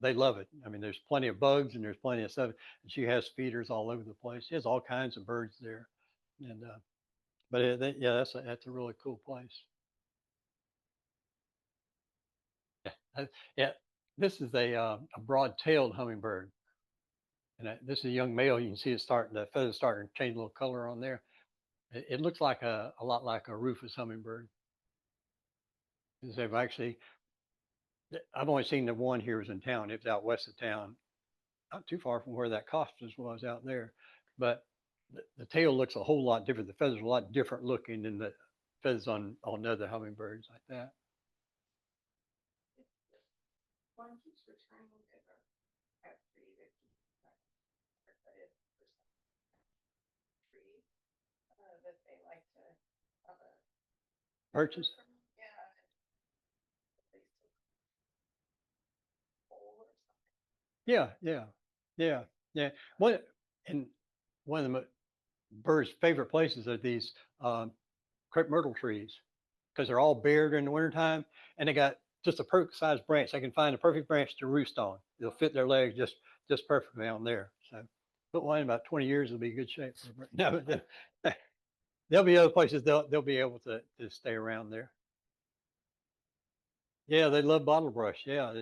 they love it. I mean, there's plenty of bugs and there's plenty of stuff. And she has feeders all over the place. She has all kinds of birds there, yeah, that's a really cool place. Yeah, this is a broad-tailed hummingbird, and this is a young male. You can see the feathers starting to change a little color on there. It looks like a lot like a rufous hummingbird. They've actually, I've only seen the one here was in town. It was out west of town, not too far from where that Costas was out there. But the tail looks a whole lot different. The feathers are a lot different looking than the feathers on other hummingbirds like that. One keeps returning ever after you get tree that they like to have a Purchase? yeah. They still bowl or something. Yeah. One of the birds' favorite places are these crepe myrtle trees, because they're all bare during the wintertime, and they got just a perfect sized branch. They can find a perfect branch to roost on. It'll fit their legs just perfectly on there. So put one in about 20 years, it'll be in good shape. No, there'll be other places they'll be able to stay around there. Yeah, they love bottle brush. Yeah,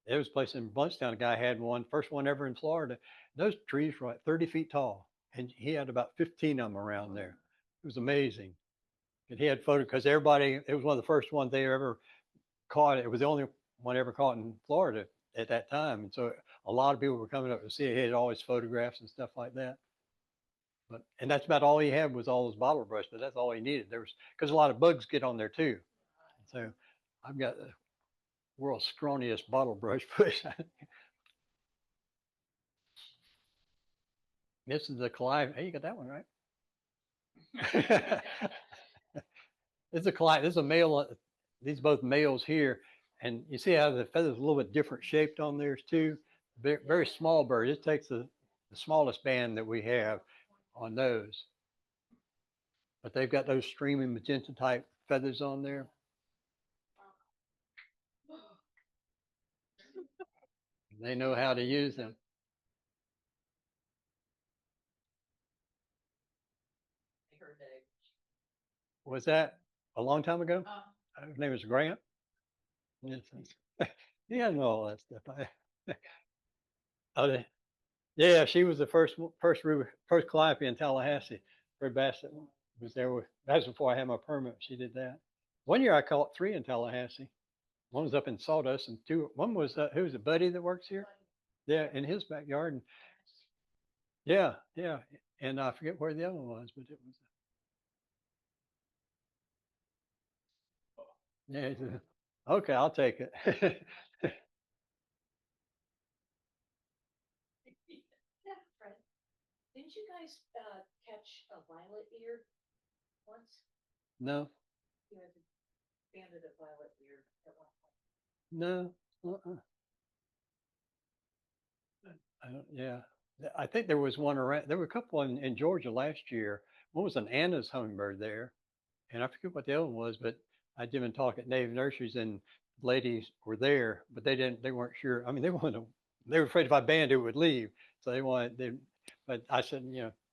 there was a place in Bluntstown, a guy had one, first one ever in Florida. Those trees were like 30 feet tall, and he had about 15 of them around there. It was amazing. And he had photos, because it was one of the first ones they ever caught. It was the only one ever caught in Florida. at that time. And so a lot of people were coming up to see it. He had all his photographs and stuff like that. But, and that's about all he had was all those bottle brush, but that's all he needed. There was, because a lot of bugs get on there too. So I've got the world's scrawniest bottle brush bush. This is the Calliope. Hey, you got that one right. This is a Calliope. This is a male. These both males here. And you see how the feathers are a little bit different shaped on theirs too. Very, very small bird. It takes the smallest band that we have on those. But they've got those streaming magenta type feathers on there. They know how to use them. I heard that. Was that a long time ago? His name was Grant. Yes. Yeah, I know all that stuff. Yeah, she was the first Calliope in Tallahassee. Fred Bassett was there with. That's before I had my permit. She did that. One year I caught 3 in Tallahassee. One was up in Sawdust, and one was who's a buddy that works here? Yeah, in his backyard. And yeah, and I forget where the other one was, but it was. Yeah, he said, okay, I'll take it. Yeah, Fred, didn't you guys catch a violet ear once? No, You guys banded a violet ear at one point. no. I don't, yeah, I think there was one around. There were a couple in Georgia last year. One was an Anna's hummingbird there, and I forget what the other one was, but I did a talk at Native Nurseries, and ladies were there, but they weren't sure. I mean, they were afraid if I banned it, would leave. So but I said,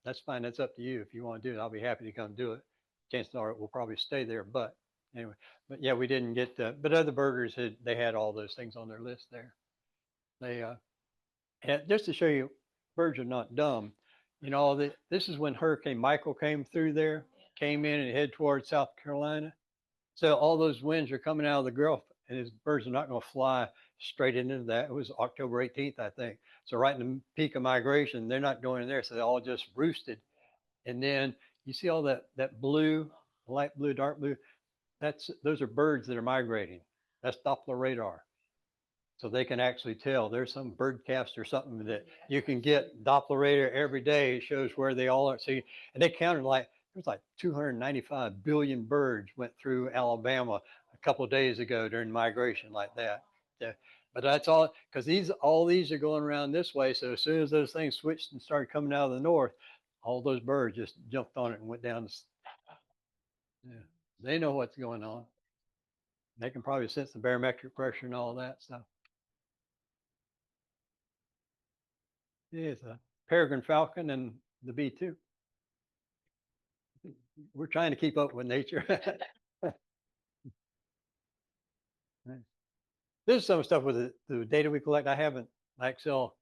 that's fine. That's up to you. If you want to do it, I'll be happy to come do it. Chances are it will probably stay there. But anyway, but yeah, we didn't get but other birders they had all those things on their list there. They, and just to show you, birds are not dumb. This is when Hurricane Michael came through there, came in and head towards South Carolina. So all those winds are coming out of the Gulf, and his birds are not going to fly straight into that. It was October 18th, I think. So right in the peak of migration, they're not going in there. So they all just roosted. And then you see all that blue, light blue, dark blue. Those are birds that are migrating. That's Doppler radar. So they can actually tell. There's some birdcast or something that you can get Doppler radar every day. It shows where they all are. See, and they counted there's like 295 billion birds went through Alabama a couple of days ago during migration like that. Yeah. But that's all because all these are going around this way. So as soon as those things switched and started coming out of the north, all those birds just jumped on it and went down. Yeah. They know what's going on. They can probably sense the barometric pressure and all that stuff. Yeah, it's a peregrine falcon and the B2. We're trying to keep up with nature. This is some stuff with the data we collect. I haven't, my Excel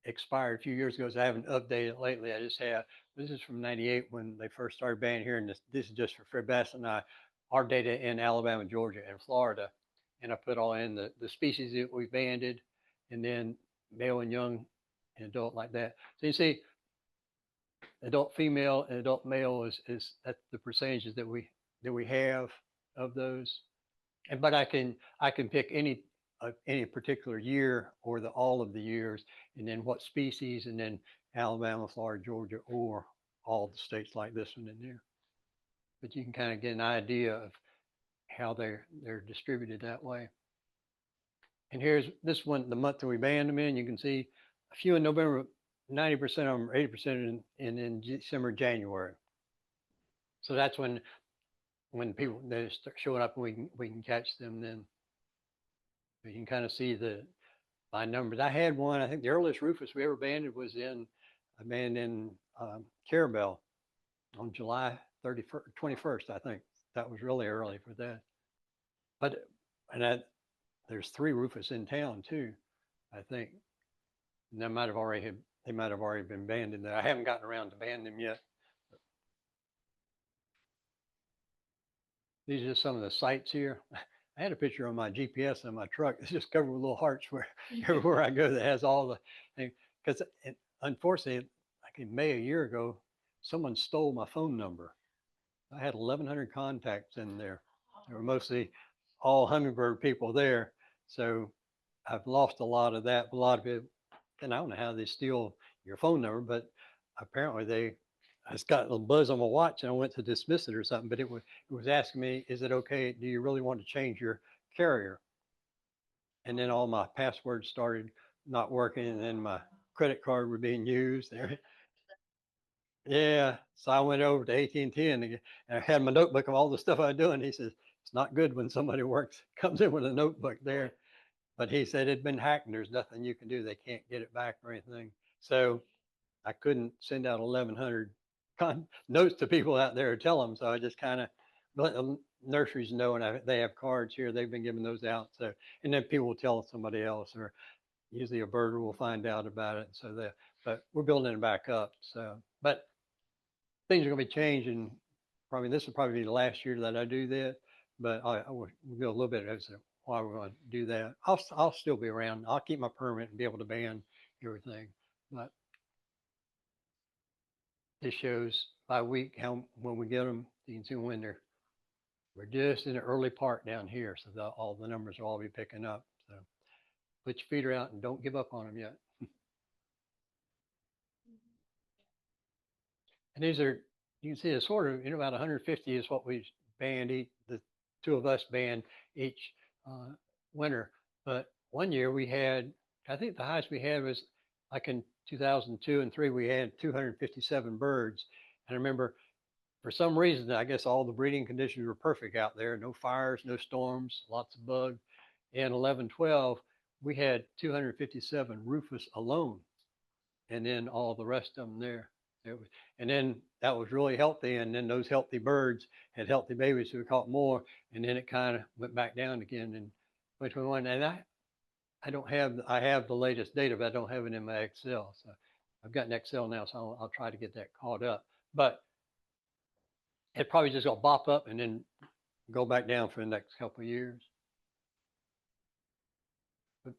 expired a few years ago, so I haven't updated it lately. I just have, this is from 98 when they first started banning here. And this is just for Fred Bassett and I, our data in Alabama, Georgia, and Florida. And I put all in the species that we banded, and then male and young and adult like that. So you see, adult female and adult male is that's the percentages that we have of those. But I can pick any particular year or all of the years, and then what species, and then Alabama, Florida, Georgia, or all the states like this one in there. But you can kind of get an idea of how they're distributed that way. And here's this one, the month that we banned them in. You can see a few in November, 90% of them, 80% in December, January. So that's when people they start showing up and we can catch them. Then you can kind of see by numbers. I had one. I think the earliest rufous we ever banded was I banned in Carabel on July 21st. I think that was really early for that. But there's 3 rufous in town too, I think. And they might have already been banned in there. I haven't gotten around to banning them yet. These are some of the sites here. I had a picture on my GPS on my truck. It's just covered with little hearts where everywhere I go that has all the thing. Because unfortunately, like in May a year ago, someone stole my phone number. I had 1,100 contacts in there. They were mostly all hummingbird people there. So I've lost a lot of that. A lot of it, and I don't know how they steal your phone number, but apparently I just got a little buzz on my watch and I went to dismiss it or something. But it was asking me, is it okay? Do you really want to change your carrier? And then all my passwords started not working, and then my credit card were being used. Yeah, so I went over to AT&T and I had my notebook of all the stuff I was doing. He says, it's not good when somebody works, comes in with a notebook there. But he said it'd been hacked and there's nothing you can do. They can't get it back or anything. So I couldn't send out 1,100 notes to people out there to tell them. So I just kind of let the nurseries know, and they have cards here. They've been giving those out. So, and then people will tell somebody else, or usually a birder will find out about it. So but we're building it back up. So, but things are going to be changing. Probably this will probably be the last year that I do that, but I will go a little bit as to why we're going to do that. I'll still be around. I'll keep my permit and be able to ban everything. But this shows by week how when we get them, you can see when we're just in the early part down here, so all the numbers will all be picking up. So put your feeder out and don't give up on them yet. And these are, you can see it's sort of, about 150 is what we banned, the two of us banned each winter. But one year we had, I think the highest we had was like in 2002 and 3, we had 257 birds. And I remember for some reason, I guess all the breeding conditions were perfect out there. No fires, no storms, lots of bugs. And 11, 12, we had 257 rufous alone. And then all the rest of them there. And then that was really healthy. And then those healthy birds had healthy babies, so we caught more. And then it kind of went back down again in 2021. And I have the latest data, but I don't have it in my Excel. So I've got an Excel now, so I'll try to get that caught up. But it probably just going to bop up and then go back down for the next couple of years. But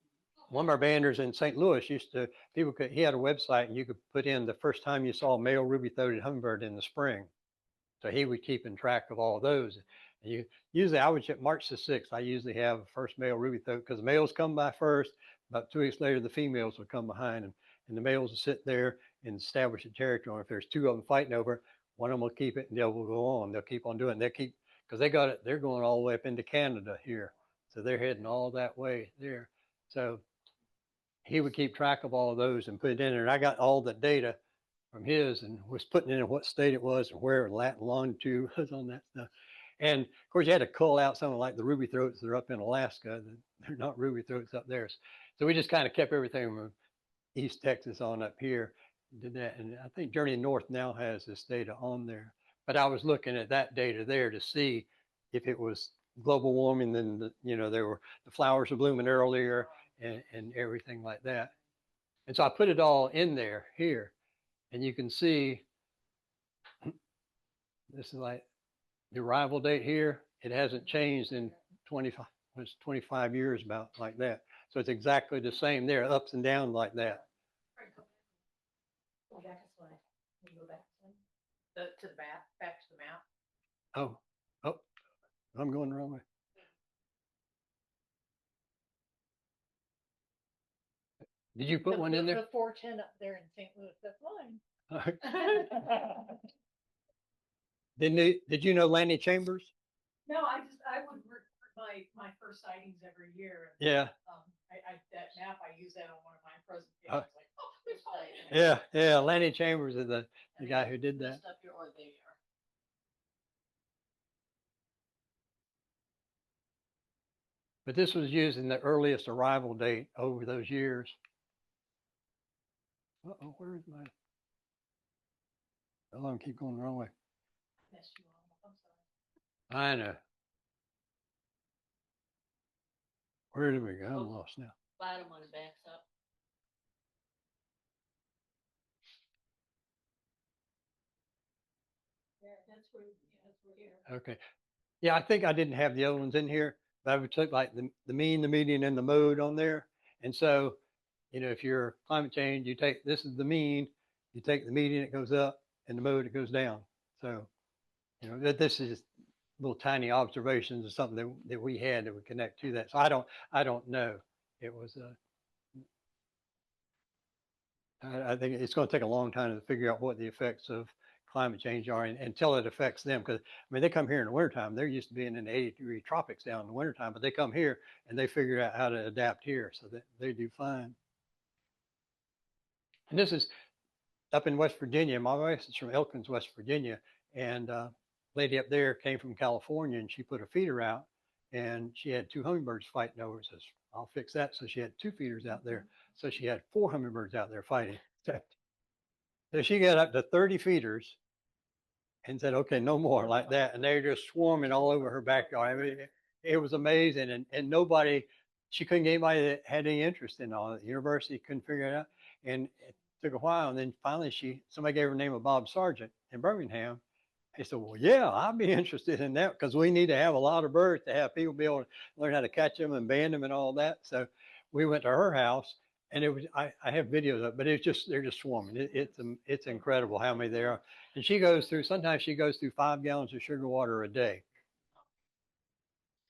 one of our banders in St. Louis he had a website and you could put in the first time you saw a male ruby-throated hummingbird in the spring. So he was keeping track of all of those. And usually I would check March the 6th. I usually have a first male ruby-throated because the males come by first. About 2 weeks later, the females will come behind them. And the males will sit there and establish a territory. If there's 2 of them fighting over it, one of them will keep it and they will go on. They'll keep on doing it. Because they got it, they're going all the way up into Canada here. So they're heading all that way there. So he would keep track of all of those and put it in there. And I got all the data from his and was putting in what state it was and where longitude was on that stuff. And of course, you had to cull out something like the ruby-throats that are up in Alaska. They're not ruby-throats up there. So we just kind of kept everything from East Texas on up here. Did that. And I think Journey North now has this data on there. But I was looking at that data there to see if it was global warming, then the flowers were blooming earlier and everything like that. And so I put it all in there here. And you can see this is like the arrival date here. It hasn't changed in 25 years, about like that. So it's exactly the same there, ups and downs like that. Go back a slide. Can you go back a slide? To the map, back to the map. Oh, I'm going the wrong way. Did you put one in there? The 410 up there in St. Louis, that's mine. Did you know Lanny Chambers? No, I would record my first sightings every year. And, Yeah. That map, I use that on one of my presentations. Like, oh, there's Lanny. Yeah. Lanny Chambers is the guy who did that. Up here, or they are. But this was using the earliest arrival date over those years. Uh-oh, where is my? Oh, I'm keep going the wrong way. Messed you all up, I'm sorry. I know. Where did we go? I'm lost now. Bottom one backs up. Yeah, that's where here. Okay. Yeah, I think I didn't have the other ones in here. But I would take like the mean, the median, and the mode on there. And so, if you're climate change, you take, this is the mean, you take the median, it goes up, and the mode, it goes down. So, that this is little tiny observations of something that we had that would connect to that. So I don't know. It was, I think it's going to take a long time to figure out what the effects of climate change are until it affects them. Because I mean, they come here in the wintertime. They're used to being in the 80-degree tropics down in the wintertime, but they come here and they figure out how to adapt here, so that they do fine. And this is up in West Virginia. My wife is from Elkins, West Virginia, and lady up there came from California, and she put a feeder out, and she had 2 hummingbirds fighting over it. Says, I'll fix that. So she had 2 feeders out there. So she had 4 hummingbirds out there fighting. So she got up to 30 feeders and said, okay, no more like that. And they're just swarming all over her backyard. I mean, it was amazing. And nobody, she couldn't get anybody that had any interest in all it. The university couldn't figure it out. And it took a while. And then finally somebody gave her the name of Bob Sargent in Birmingham. He said, well, yeah, I'd be interested in that, because we need to have a lot of birds to have people be able to learn how to catch them and band them and all that. So we went to her house, and it was, I have videos of it, but they're just swarming. It's incredible how many there are. And sometimes she goes through 5 gallons of sugar water a day.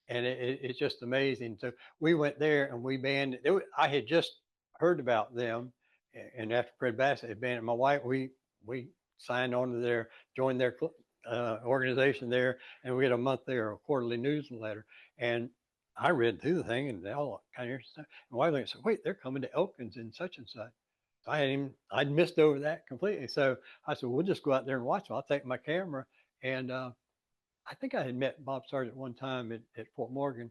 And it's just amazing. So we went there and we banned it. I had just heard about them. And after Fred Bassett had banned it, my wife, we signed on to joined their organization there, and we had a monthly or a quarterly newsletter. And I read through the thing, and they all kind of interesting. And my wife said, wait, they're coming to Elkins and such and such. So I'd missed over that completely. So I said, we'll just go out there and watch them. I'll take my camera. And I think I had met Bob Sargent one time at Fort Morgan.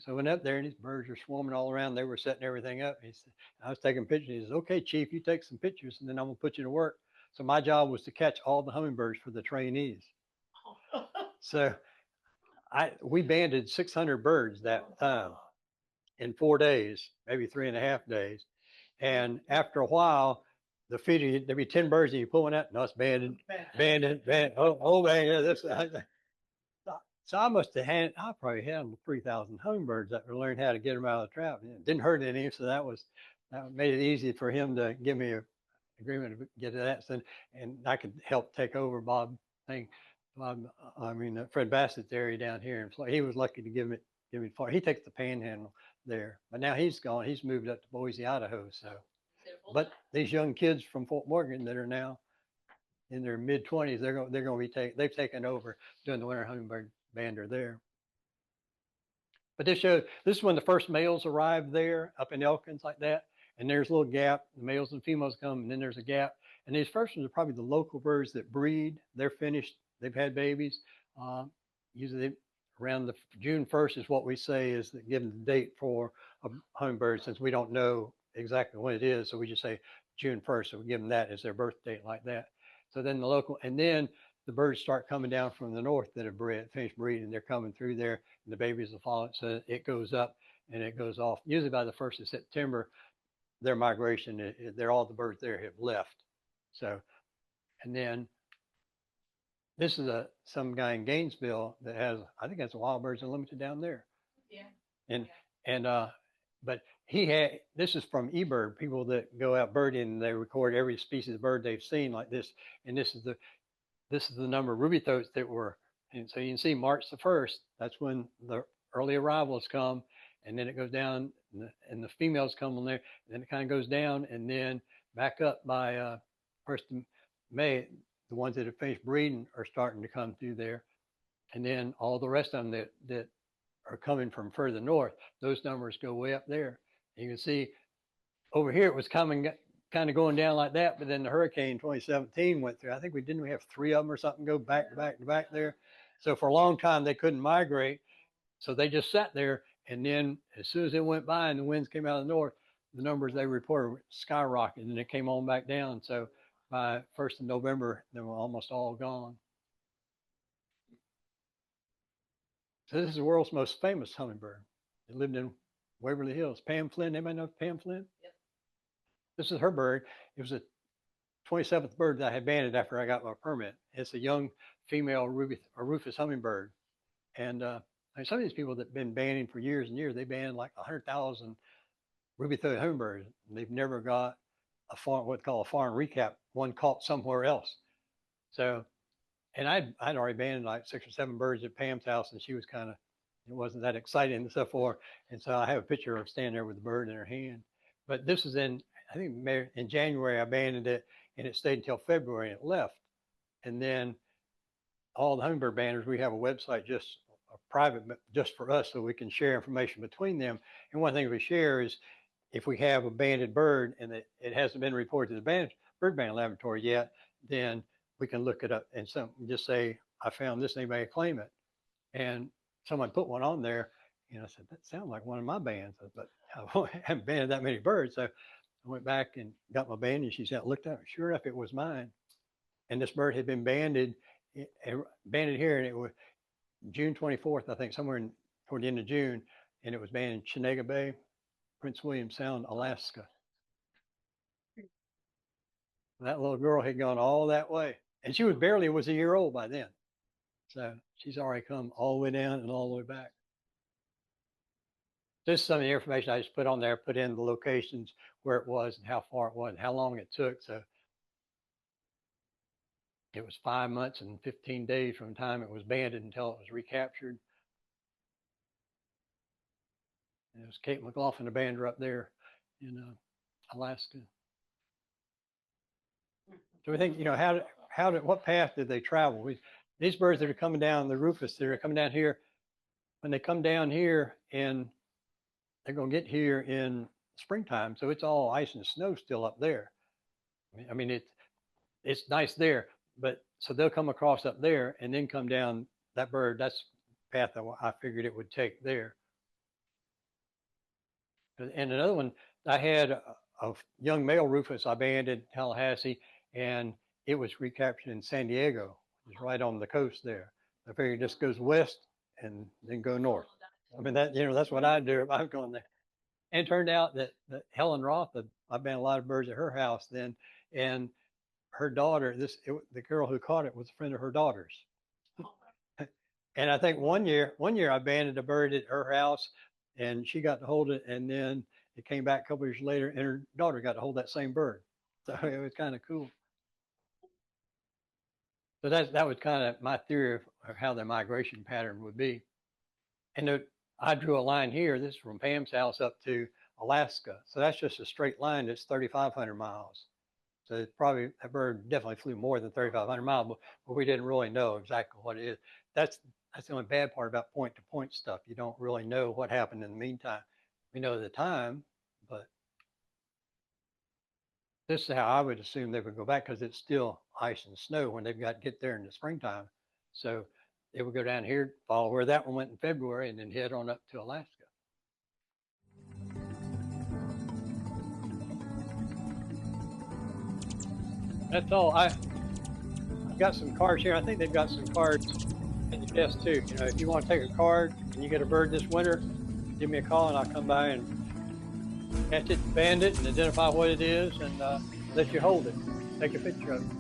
So I went up there, and these birds were swarming all around. They were setting everything up. He said, I was taking pictures. He said, okay, Chief, you take some pictures, and then I'm going to put you to work. So my job was to catch all the hummingbirds for the trainees. So we banded 600 birds that time in 4 days, maybe 3.5 days. And after a while, the feeder, there'd be 10 birds, and you pull one out, no, it's banded. Oh, man, this. So I probably had 3,000 hummingbirds that were learning how to get them out of the trap. It didn't hurt any, so that made it easy for him to give me an agreement to get to that. So, and I could help take over Fred Bassett's area down here in Florida. He was lucky to give me Florida. He takes the panhandle there, but now he's gone. He's moved up to Boise, Idaho. So, but these young kids from Fort Morgan that are now in their mid-20s, they're going to be they've taken over doing the winter hummingbird bander there. But this is when the first males arrived there up in Elkins like that. And there's a little gap. The males and females come, and then there's a gap. And these first ones are probably the local birds that breed. They're finished. They've had babies. Usually around the June 1st is what we say is given the date for a hummingbird, since we don't know exactly when it is. So we just say June 1st. So we give them that as their birth date like that. So then then the birds start coming down from the north that have finished breeding. They're coming through there, and the babies will follow it. So it goes up and it goes off. Usually by the 1st of September, their migration, all the birds there have left. So, and then this is some guy in Gainesville that I think that's Wild Birds Unlimited down there. Yeah. But this is from eBird, people that go out birding, and they record every species of bird they've seen like this. And this is the number of ruby-throats that were, and so you can see March the 1st, that's when the early arrivals come, and then it goes down, and the females come on there, and then it kind of goes down, and then back up by 1st of May, the ones that have finished breeding are starting to come through there. And then all the rest of them that are coming from further north, those numbers go way up there. And you can see over here, it was kind of going down like that, but then the hurricane 2017 went through. I think we have 3 of them or something go back to back to back there. So for a long time, they couldn't migrate. So they just sat there. And then as soon as it went by and the winds came out of the north, the numbers they reported skyrocketed, and it came on back down. So by 1st of November, they were almost all gone. So this is the world's most famous hummingbird. It lived in Waverly Hills. Pam Flynn, anybody know Pam Flynn? Yep. This is her bird. It was the 27th bird that I had banded after I got my permit. It's a young female Rufous hummingbird. And I mean, some of these people that've been banning for years and years, they banned like 100,000 ruby-throated hummingbirds. And they've never got a foreign, what's called a foreign recap, one caught somewhere else. So, and I'd already banned like 6 or 7 birds at Pam's house, and she was kind of, it wasn't that exciting and stuff for her. And so I have a picture of her standing there with the bird in her hand. But this is in, I think in January, I abandoned it, and it stayed until February and it left. And then all the hummingbird banners, we have a website just a private, just for us, so we can share information between them. And one thing we share is if we have a banded bird and it hasn't been reported to the bird banding laboratory yet, then we can look it up and just say, I found this, anybody claim it? And someone put one on there, and I said, that sounds like one of my bands, but I haven't banded that many birds. So I went back and got my band, and she said, looked at it, sure enough, it was mine. And this bird had been banded here, and it was June 24th, I think, somewhere toward the end of June, and it was banned in Chenega Bay, Prince William Sound, Alaska. That little girl had gone all that way, and she was a year old by then. So she's already come all the way down and all the way back. This is some of the information I just put on there, put in the locations where it was and how far it was and how long it took. So it was 5 months and 15 days from the time it was banded until it was recaptured. And it was Kate McLaughlin, the bander up there in Alaska. So we think, what path did they travel? These birds that are coming down, the rufous, that are coming down here, when they come down here, and they're going to get here in springtime, so it's all ice and snow still up there. I mean, it's nice there, but so they'll come across up there and then come down that bird. That's the path I figured it would take there. And another one, I had a young male rufous I banded in Tallahassee, and it was recaptured in San Diego. It's right on the coast there. I figured just goes west and then go north. I mean, that's what I'd do if I was going there. And it turned out that Helen Roth, I've been a lot of birds at her house then, and her daughter, the girl who caught it was a friend of her daughter's. And I think one year I banded a bird at her house, and she got to hold it, and then it came back a couple years later, and her daughter got to hold that same bird. So it was kind of cool. So that was kind of my theory of how the migration pattern would be. And I drew a line here. This is from Pam's house up to Alaska. So that's just a straight line that's 3,500 miles. So it's probably, that bird definitely flew more than 3,500 miles, but we didn't really know exactly what it is. That's the only bad part about point-to-point stuff. You don't really know what happened in the meantime. We know the time, but this is how I would assume they would go back, because it's still ice and snow when they've got to get there in the springtime. So they would go down here, follow where that one went in February, and then head on up to Alaska. That's all. I've got some cards here. I think they've got some cards at the desk too. If you want to take a card and you get a bird this winter, give me a call and I'll come by and catch it, band it, and identify what it is, and let you hold it. Take a picture of it.